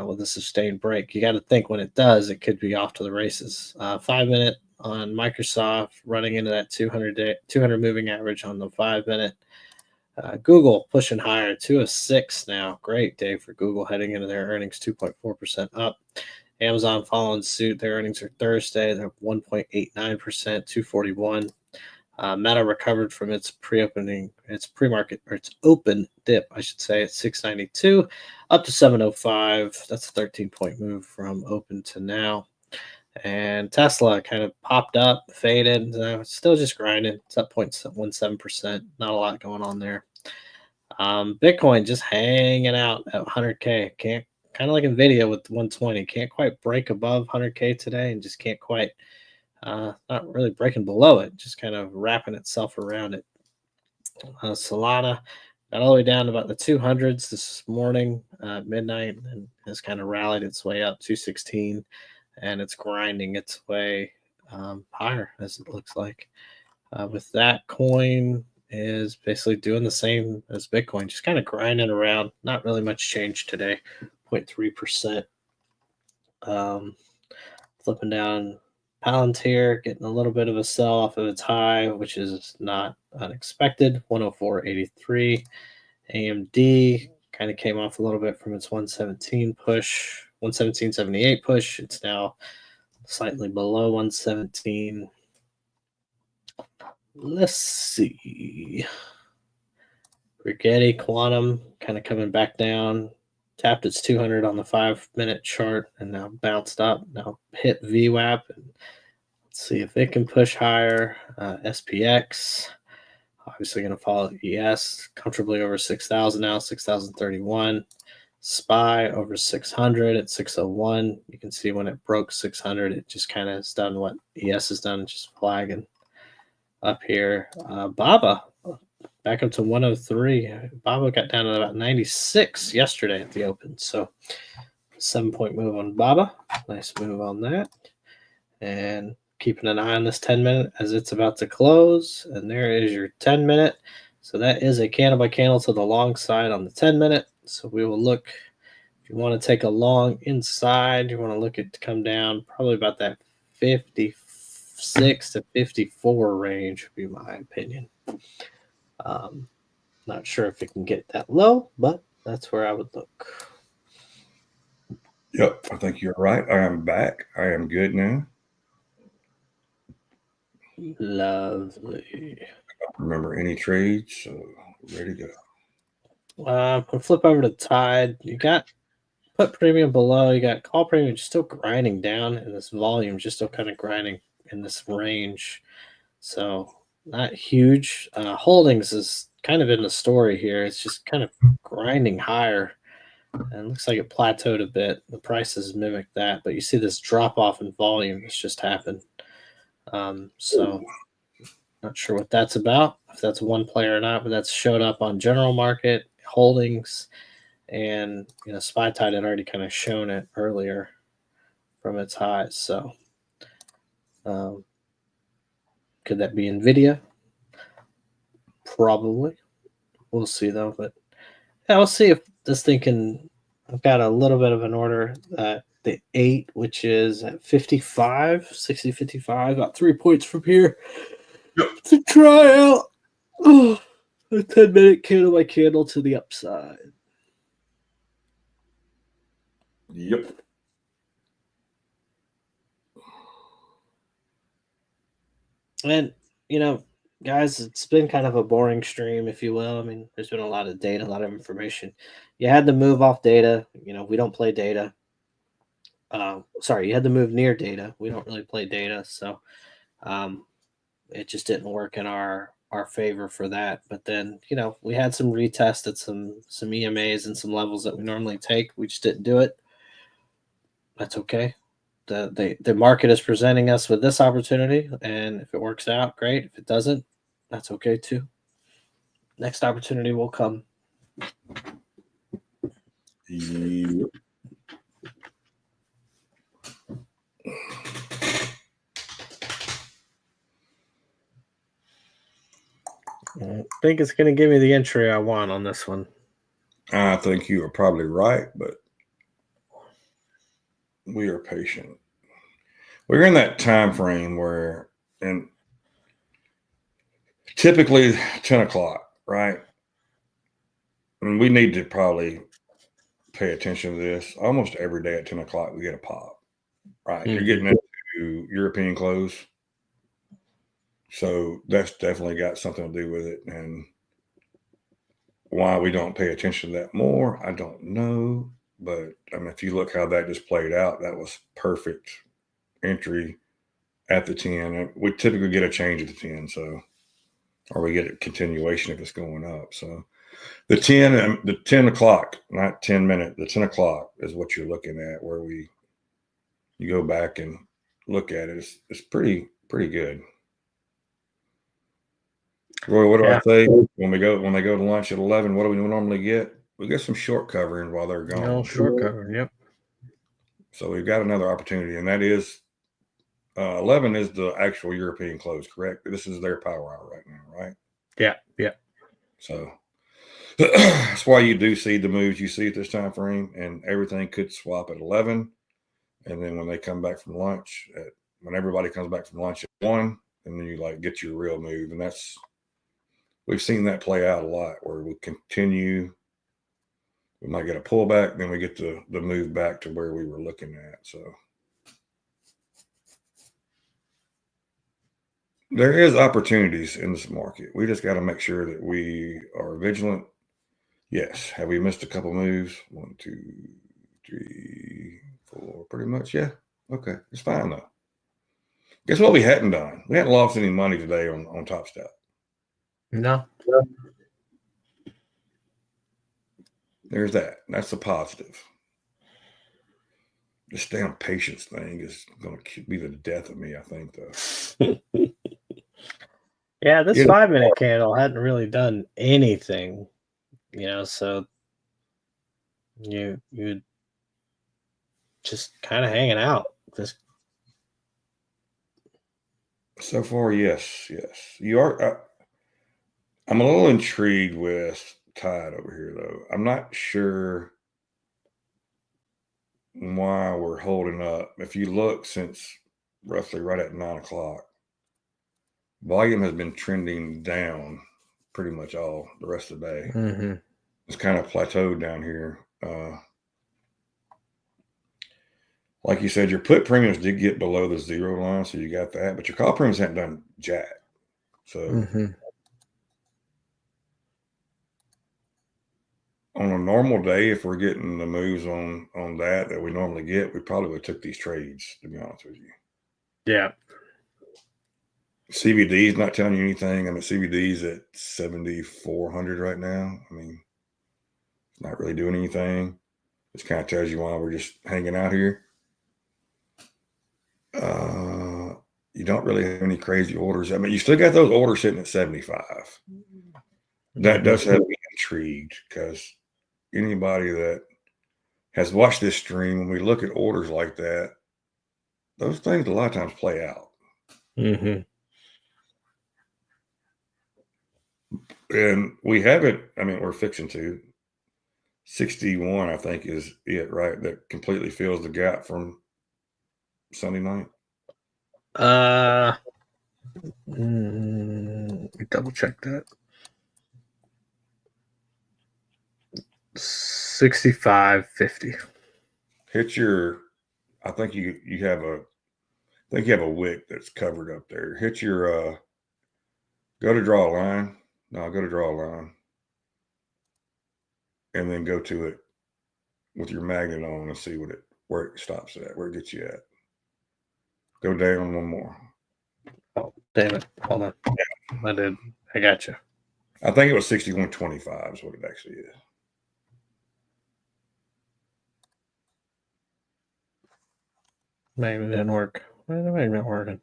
with a sustained break. You got to think when it does, it could be off to the races. 5 minute on Microsoft, running into that 200 moving average on the 5 minute. Google pushing higher, 206 now. Great day for Google heading into their earnings, 2.4% up. Amazon following suit. Their earnings are Thursday. They're 1.89%, 241. Meta recovered from its pre-market, or its open dip, I should say, at 692 up to 705. That's a 13-point move from open to now. And Tesla kind of popped up, faded, still just grinding. It's up 0.17%. Not a lot going on there. Bitcoin just hanging out at 100K. Can't, kind of like NVIDIA with 120. Can't quite break above 100K today, and just can't quite, not really breaking below it, just kind of wrapping itself around it. Solana got all the way down to about the 200s this morning at midnight, and has kind of rallied its way up 216, and it's grinding its way higher, as it looks like. With that, coin is basically doing the same as Bitcoin, just kind of grinding around. Not really much change today, 0.3%. Flipping down, Palantir getting a little bit of a sell off of its high, which is not unexpected, 104.83. AMD kind of came off a little bit from its 117 push, 117.78 push. It's now slightly below 117. Let's see. Rigetti Quantum kind of coming back down. Tapped its 200 on the 5 minute chart and now bounced up. Now hit VWAP. And let's see if it can push higher. SPX obviously going to follow ES comfortably over 6,000 now, 6,031. SPY over 600 at 601. You can see when it broke 600, it just kind of has done what ES has done, just flagging up here. BABA back up to 103. BABA got down to about 96 yesterday at the open. So 7-point move on BABA. Nice move on that. And keeping an eye on this 10 minute as it's about to close. And there is your 10 minute. So that is a candle by candle to the long side on the 10 minute. So we will look, if you want to take a long inside, you want to look at to come down probably about that 56 to 54 range would be my opinion. Not sure if it can get that low, but that's where I would look. Yep, I think you're right. I am back. I am good now. Lovely. Remember any trades, so ready to go. I'll flip over to Tide. You got put premium below. You got call premium just still grinding down, and this volume just still kind of grinding in this range. So not huge. Holdings is kind of in the story here. It's just kind of grinding higher, and looks like it plateaued a bit. The prices mimic that, but you see this drop off in volume that's just happened. So not sure what that's about, if that's one player or not, but that's showed up on general market holdings, and Spy Tide had already kind of shown it earlier from its highs. So could that be Nvidia? Probably. We'll see though. But yeah, we'll see if this thing can. I've got a little bit of an order at the 8, which is at 55, 60, 55, about 3 points from here. Yep. To try out a 10-minute candle by candle to the upside. Yep. And, guys, it's been kind of a boring stream, if you will. I mean, there's been a lot of data, a lot of information. You had to move off data. We don't play data. Sorry, you had to move near data. We don't really play data. So it just didn't work in our favor for that. But then, we had some retest at some EMAs and some levels that we normally take. We just didn't do it. That's okay. The market is presenting us with this opportunity, and if it works out, great. If it doesn't, that's okay too. Next opportunity will come. Yep. I think it's going to give me the entry I want on this one. I think you are probably right, but we are patient. We're in that time frame where, and typically 10 o'clock, right? And we need to probably pay attention to this. Almost every day at 10 o'clock, we get a pop, right? Mm-hmm. You're getting into European close. So that's definitely got something to do with it. And why we don't pay attention to that more, I don't know. But I mean, if you look how that just played out, that was perfect entry at the 10. And we typically get a change at the 10. So, or we get a continuation if it's going up. So the 10 o'clock, not 10 minute, the 10 o'clock is what you're looking at, where you go back and look at it. It's pretty good. Roy, what do I say when they go to lunch at 11? What do we normally get? We get some short covering while they're gone. Short covering, yep. So we've got another opportunity, and that is 11 is the actual European close, correct? This is their power hour right now, right? Yeah. So that's why you do see the moves you see at this time frame, and everything could swap at 11. And then when they come back from lunch, when everybody comes back from lunch at 1, and then you get your real move, and we've seen that play out a lot where we continue. We might get a pullback, then we get the move back to where we were looking at. So there is opportunities in this market. We just got to make sure that we are vigilant. Yes. Have we missed a couple moves? 1, 2, 3, 4, pretty much. Yeah. Okay. It's fine though. Guess what we hadn't done? We hadn't lost any money today on Top Step. No. There's that. That's a positive. This damn patience thing is going to be the death of me, I think, though. Yeah, this 5-minute candle hadn't really done anything, so you just kind of hanging out. So far, yes. You are. I'm a little intrigued with Tide over here, though. I'm not sure why we're holding up. If you look since roughly right at 9 o'clock, volume has been trending down pretty much all the rest of the day. Mm-hmm. It's kind of plateaued down here. Like you said, your put premiums did get below the zero line, so you got that, but your call premiums haven't done jack. So on a normal day, if we're getting the moves on that we normally get, we probably would have took these trades, to be honest with you. Yeah. CBD is not telling you anything. I mean, CBD is at 7,400 right now. I mean, it's not really doing anything. This kind of tells you why we're just hanging out here. You don't really have any crazy orders. I mean, you still got those orders sitting at 75. That does have me intrigued, because anybody that has watched this stream, when we look at orders like that, those things a lot of times play out. Mm-hmm. And we haven't, I mean, we're fixing to. 61, I think, is it, right? That completely fills the gap from Sunday night. Double check that. 65.50. Hit your, I think you have a, I think you have a wick that's covered up there. Hit your, go to draw a line. No, go to draw a line. And then go to it with your magnet on and see where it stops at, where it gets you at. Go down one more. Oh, damn it. Hold on. I got you. I think it was 61.25 is what it actually is. Maybe it didn't work. Why is it not working?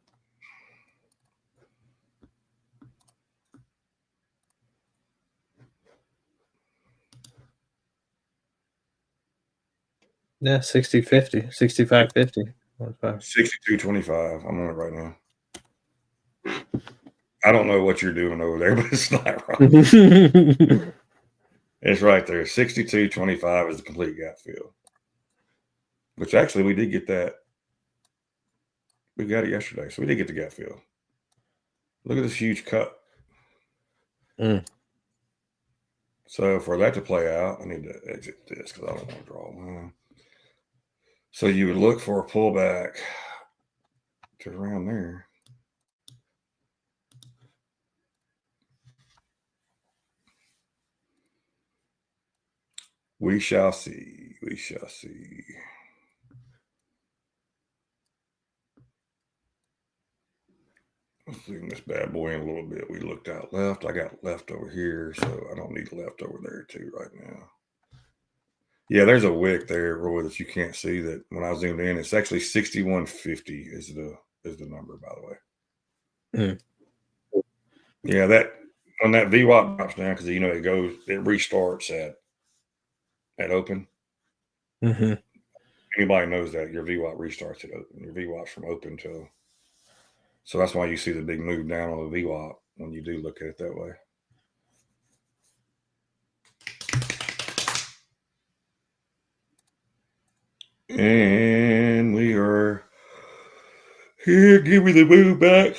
Yeah, 60.50, 65.50. 62.25. I'm on it right now. I don't know what you're doing over there, but it's not right. It's right there. 62.25 is the complete gap fill. Which actually we did get that. We got it yesterday, so we did get the gap fill. Look at this huge cut. So for that to play out, I need to exit this because I don't want to draw a line. So you would look for a pullback to around there. We shall see. We shall see. Let's zoom this bad boy in a little bit. We looked out left. I got left over here, so I don't need left over there too right now. Yeah, there's a wick there, Roy, that you can't see. That when I zoomed in, it's actually 61.50 is the number, by the way. Yeah, that when that VWAP drops down, because it restarts at open. Anybody knows that your VWAP restarts at open. Your VWAP's from open to, so that's why you see the big move down on the VWAP when you do look at it that way. And we are here. Give me the move back.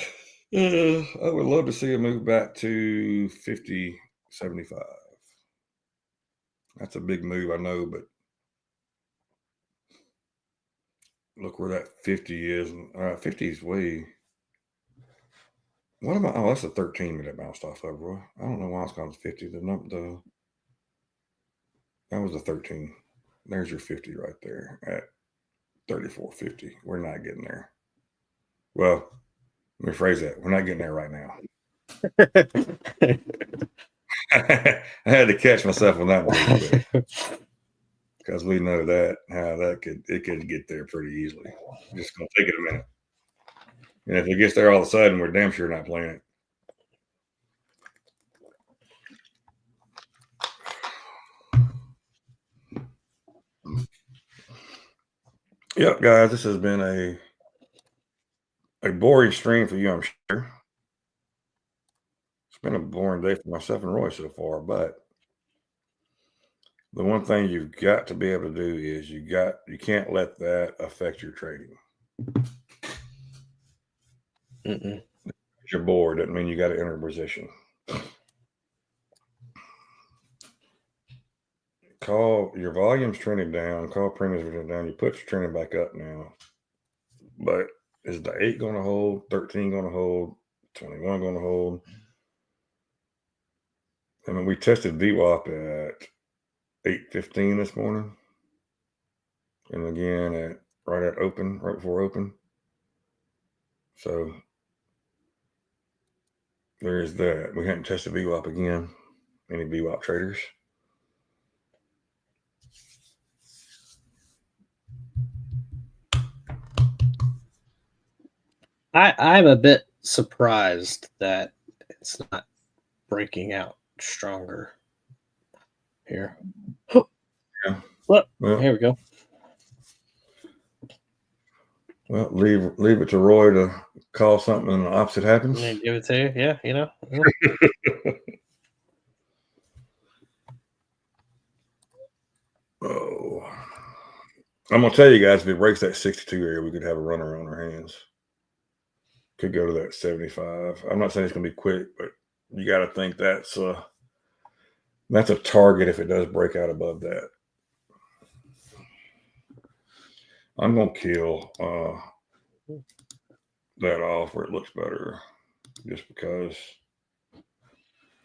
I would love to see a move back to 50.75. That's a big move, I know, but look where that 50 is. 50 is way. What am I? Oh, that's a 13-minute bounced off of, bro. I don't know why it's called 50. That was a 13. There's your 50 right there at 34.50. We're not getting there. Well, let me phrase that. We're not getting there right now. I had to catch myself on that one because we know that how it could get there pretty easily. Just gonna take it a minute, and if it gets there all of a sudden, we're damn sure not playing it. Yep, guys, this has been a boring stream for you, I'm sure. It's been a boring day for myself and Roy so far, but the one thing you've got to be able to do is you can't let that affect your trading. If you're bored, doesn't mean you got to enter a position. call your volume's trending down, call premiums are trending down, your puts are trending back up now. But is the 8 going to hold? 13 going to hold? 21 going to hold? I mean, we tested VWAP at 8:15 this morning, and again right before open. So there's that. We hadn't tested VWAP again. Any VWAP traders? I'm a bit surprised that it's not breaking out stronger here. Yeah. Well, here we go. Well, leave it to Roy to call something and the opposite happens. Give it to you. Yeah, you know. Oh, I'm gonna tell you guys, if it breaks that 62 area, we could have a runner on our hands. Could go to that 75. I'm not saying it's gonna be quick, but you got to think that's a target if it does break out above that. I'm gonna kill that off where it looks better, just because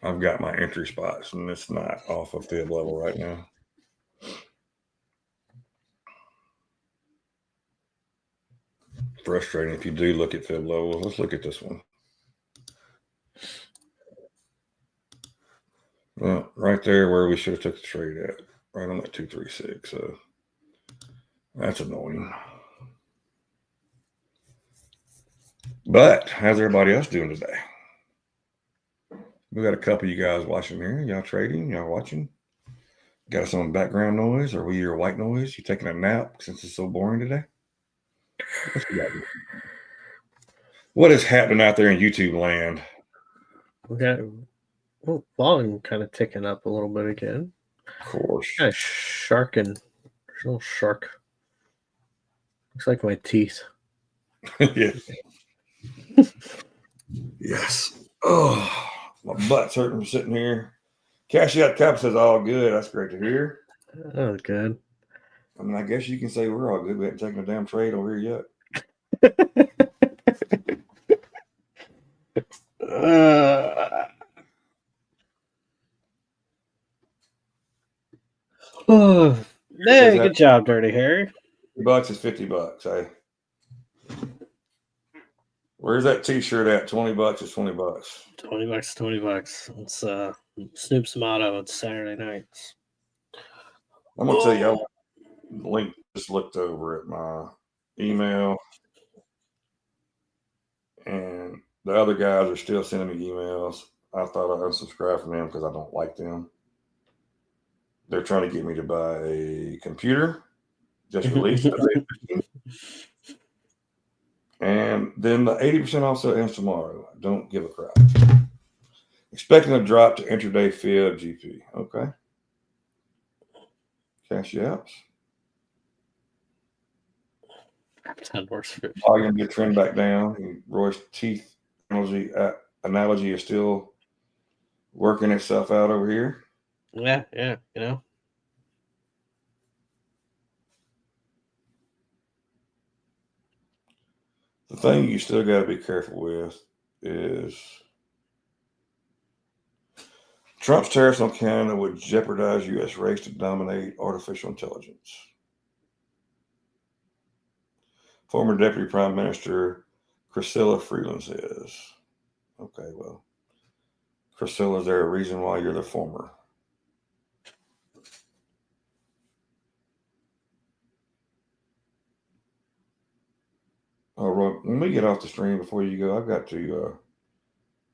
I've got my entry spots and it's not off of fib level right now. Frustrating if you do look at fib levels. Let's look at this one. Well, right there where we should have took the trade at, right on that 236. So that's annoying. But how's everybody else doing today? We got a couple of you guys watching here. Y'all trading? Y'all watching? Got some background noise? Are we your white noise? You taking a nap since it's so boring today? What is happening out there in YouTube land? We got volume kind of ticking up a little bit again. Of course. Kind of sharking. There's a little shark. Looks like my teeth. Yes. Yes. Oh, my butt's hurting from sitting here. Cash Out Cup says all good. That's great to hear. Oh, good. I mean, I guess you can say we're all good. We haven't taken a damn trade over here yet. Hey, good job, Dirty Harry. $50 is $50. Hey, where's that T-shirt at? $20 is $20. $20, $20. It's Snoop's motto. It's Saturday nights. I'm gonna tell you, Link just looked over at my email, and the other guys are still sending me emails. I thought I unsubscribed from them because I don't like them. They're trying to get me to buy a computer just released. And then the 80% also ends tomorrow. I don't give a crap. Expecting a drop to intraday fib GP. Okay. Cash apps. Volume get trend back down. Roy's teeth analogy is still working itself out over here. Yeah, you know. The thing you still got to be careful with is Trump's tariffs on Canada would jeopardize U.S. race to dominate artificial intelligence. Former Deputy Prime Minister Chrysilla Freeland says, okay, well, Chrysilla, is there a reason why you're the former? Oh, Roy, when we get off the stream before you go, I've got to,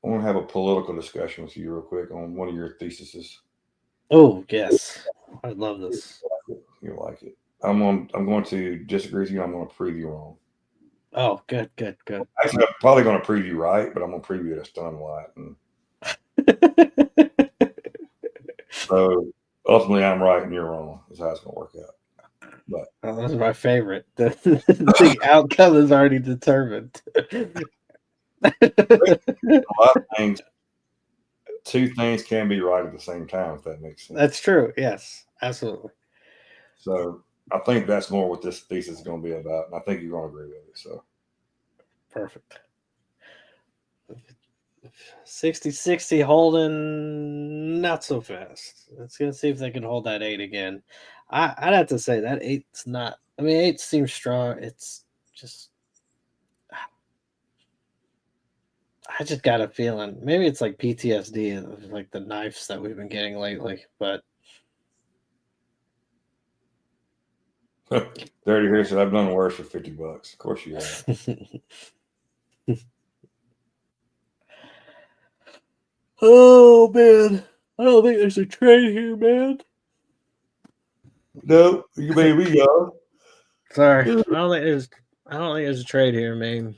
I want to have a political discussion with you real quick on one of your theses. Oh, yes. I love this. You'll like it. I'm going to disagree with you. I'm going to prove you wrong. Oh, good. Actually, I'm probably going to prove you right, but I'm going to prove you at a stun light. And so ultimately, I'm right and you're wrong. Is how it's going to work out. But that's my favorite. The outcome is already determined. A lot of things, two things can be right at the same time, if that makes sense. That's true. Yes, Absolutely. So I think that's more what this thesis is going to be about, and I think you're going to agree with it. So Perfect. 60-60 holding not so fast. Let's gonna see if they can hold that 8 again. I'd have to say that 8's not. I mean, 8 seems strong. It's just I just got a feeling. Maybe it's like PTSD, like the knives that we've been getting lately. But Dirty here said, "I've done worse for $50. Of course you have." Oh man, I don't think there's a trade here, man. No, you made me go. Sorry, I don't think there's a trade here, man.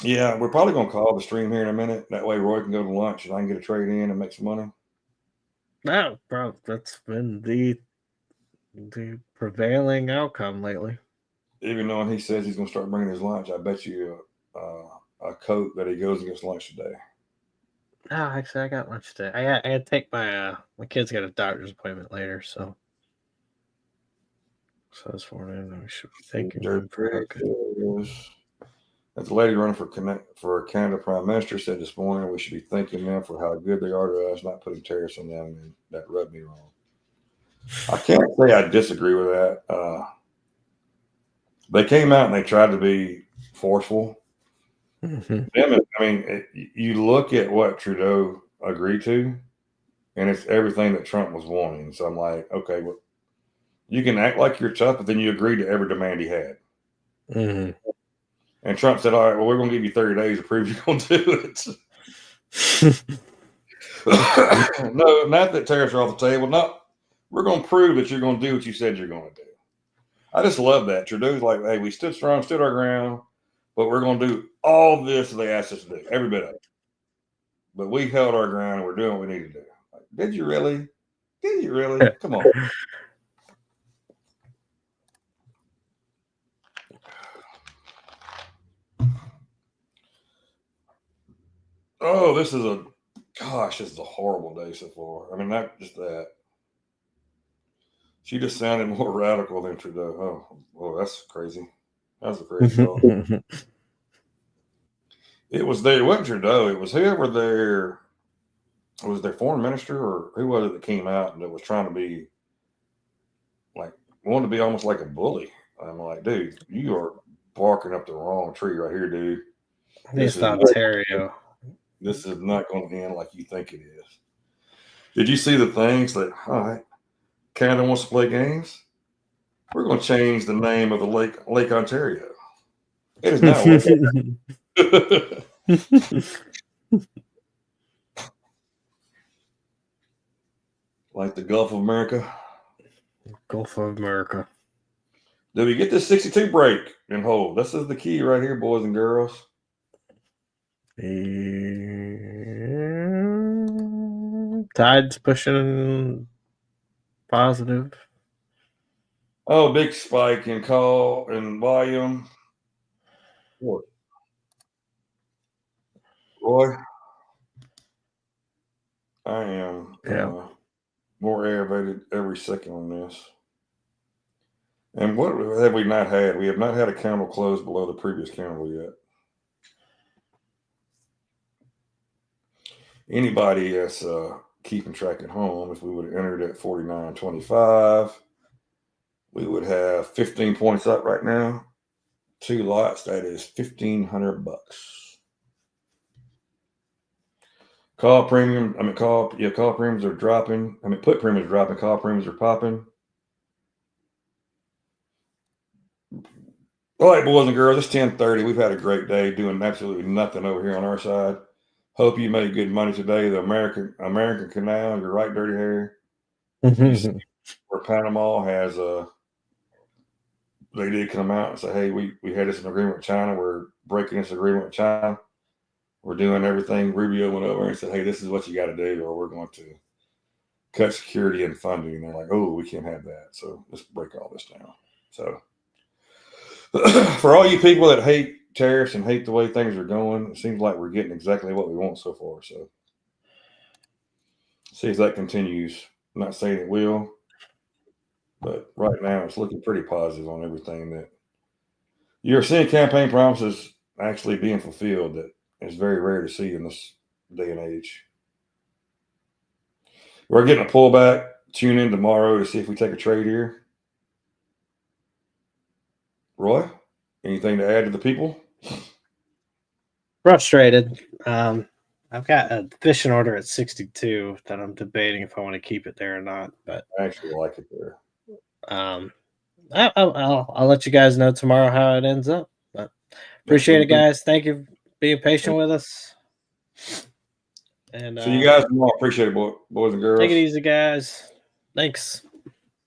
Yeah, we're probably going to call the stream here in a minute. That way Roy can go to lunch and I can get a trade in and make some money. No, bro, that's been the prevailing outcome lately. Even though he says he's going to start bringing his lunch, I bet you a coat that he goes and gets lunch today. No, actually, I got lunch today. I had to take my kid's got a doctor's appointment later, so this morning we should be thanking him for how good. That the lady running for Canada Prime Minister said this morning we should be thanking them for how good they are to us, not putting tariffs on them, and that rubbed me wrong. I can't say I disagree with that. They came out and they tried to be forceful. You look at what Trudeau agreed to, and it's everything that Trump was wanting. So I'm like, okay, well, you can act like you're tough, but then you agree to every demand he had. Mm-hmm. And Trump said, all right, well, we're going to give you 30 days to prove you're going to do it. No, not that tariffs are off the table. No, we're going to prove that you're going to do what you said you're going to do. I just love that. Trudeau's like, hey, we stood strong, stood our ground, but we're going to do all this they asked us to do, every bit of it. But we held our ground and we're doing what we need to do. Like, did you really? Did you really? Come on. Oh, this is a horrible day so far. I mean, not just that. She just sounded more radical than Trudeau. Oh, that's crazy. That's a crazy thought. It wasn't Trudeau. It was whoever was their foreign minister or who was it that came out and that was trying to be like, wanted to be almost like a bully. I'm like, dude, you are barking up the wrong tree right here, dude. This is Ontario. This is not going to end like you think it is. Did you see the things that, all right, Canada wants to play games? We're going to change the name of the Lake Ontario. It is now like the Gulf of America. Gulf of America. Did we get this 62 break and hold? This is the key right here, boys and girls. Tide's pushing positive. Oh, big spike in call and volume. What? Roy, I am more aggravated every second on this. And what have we not had? We have not had a candle close below the previous candle yet. Anybody that's keeping track at home, if we would have entered at 49.25, we would have 15 points up right now. 2 lots, that is $1,500. Call premiums are dropping. Put premiums are dropping. Call premiums are popping. All right, boys and girls, it's 10:30. We've had a great day doing absolutely nothing over here on our side. Hope you made good money today. The American Canal, you're right, Dirty Harry. Where Panama has they did come out and say, hey, we had this agreement with China. We're breaking this agreement with China. We're doing everything. Rubio went over and said, hey, this is what you got to do, or we're going to cut security and funding. And they're like, oh, we can't have that. So let's break all this down. So for all you people that hate tariffs and hate the way things are going, it seems like we're getting exactly what we want so far. So see if that continues I'm not saying it will, but right now it's looking pretty positive on everything that you're seeing campaign promises actually being fulfilled. That is very rare to see in this day and age. We're getting a pullback. Tune in tomorrow to see if we take a trade here. Roy, anything to add to the people? Frustrated. I've got a fishing order at 62 that I'm debating if I want to keep it there or not. But I actually like it there. I'll let you guys know tomorrow how it ends up. But appreciate it, guys. Thank you for being patient with us. And so you guys tomorrow. Appreciate it, boys and girls. Take it easy, guys. Thanks.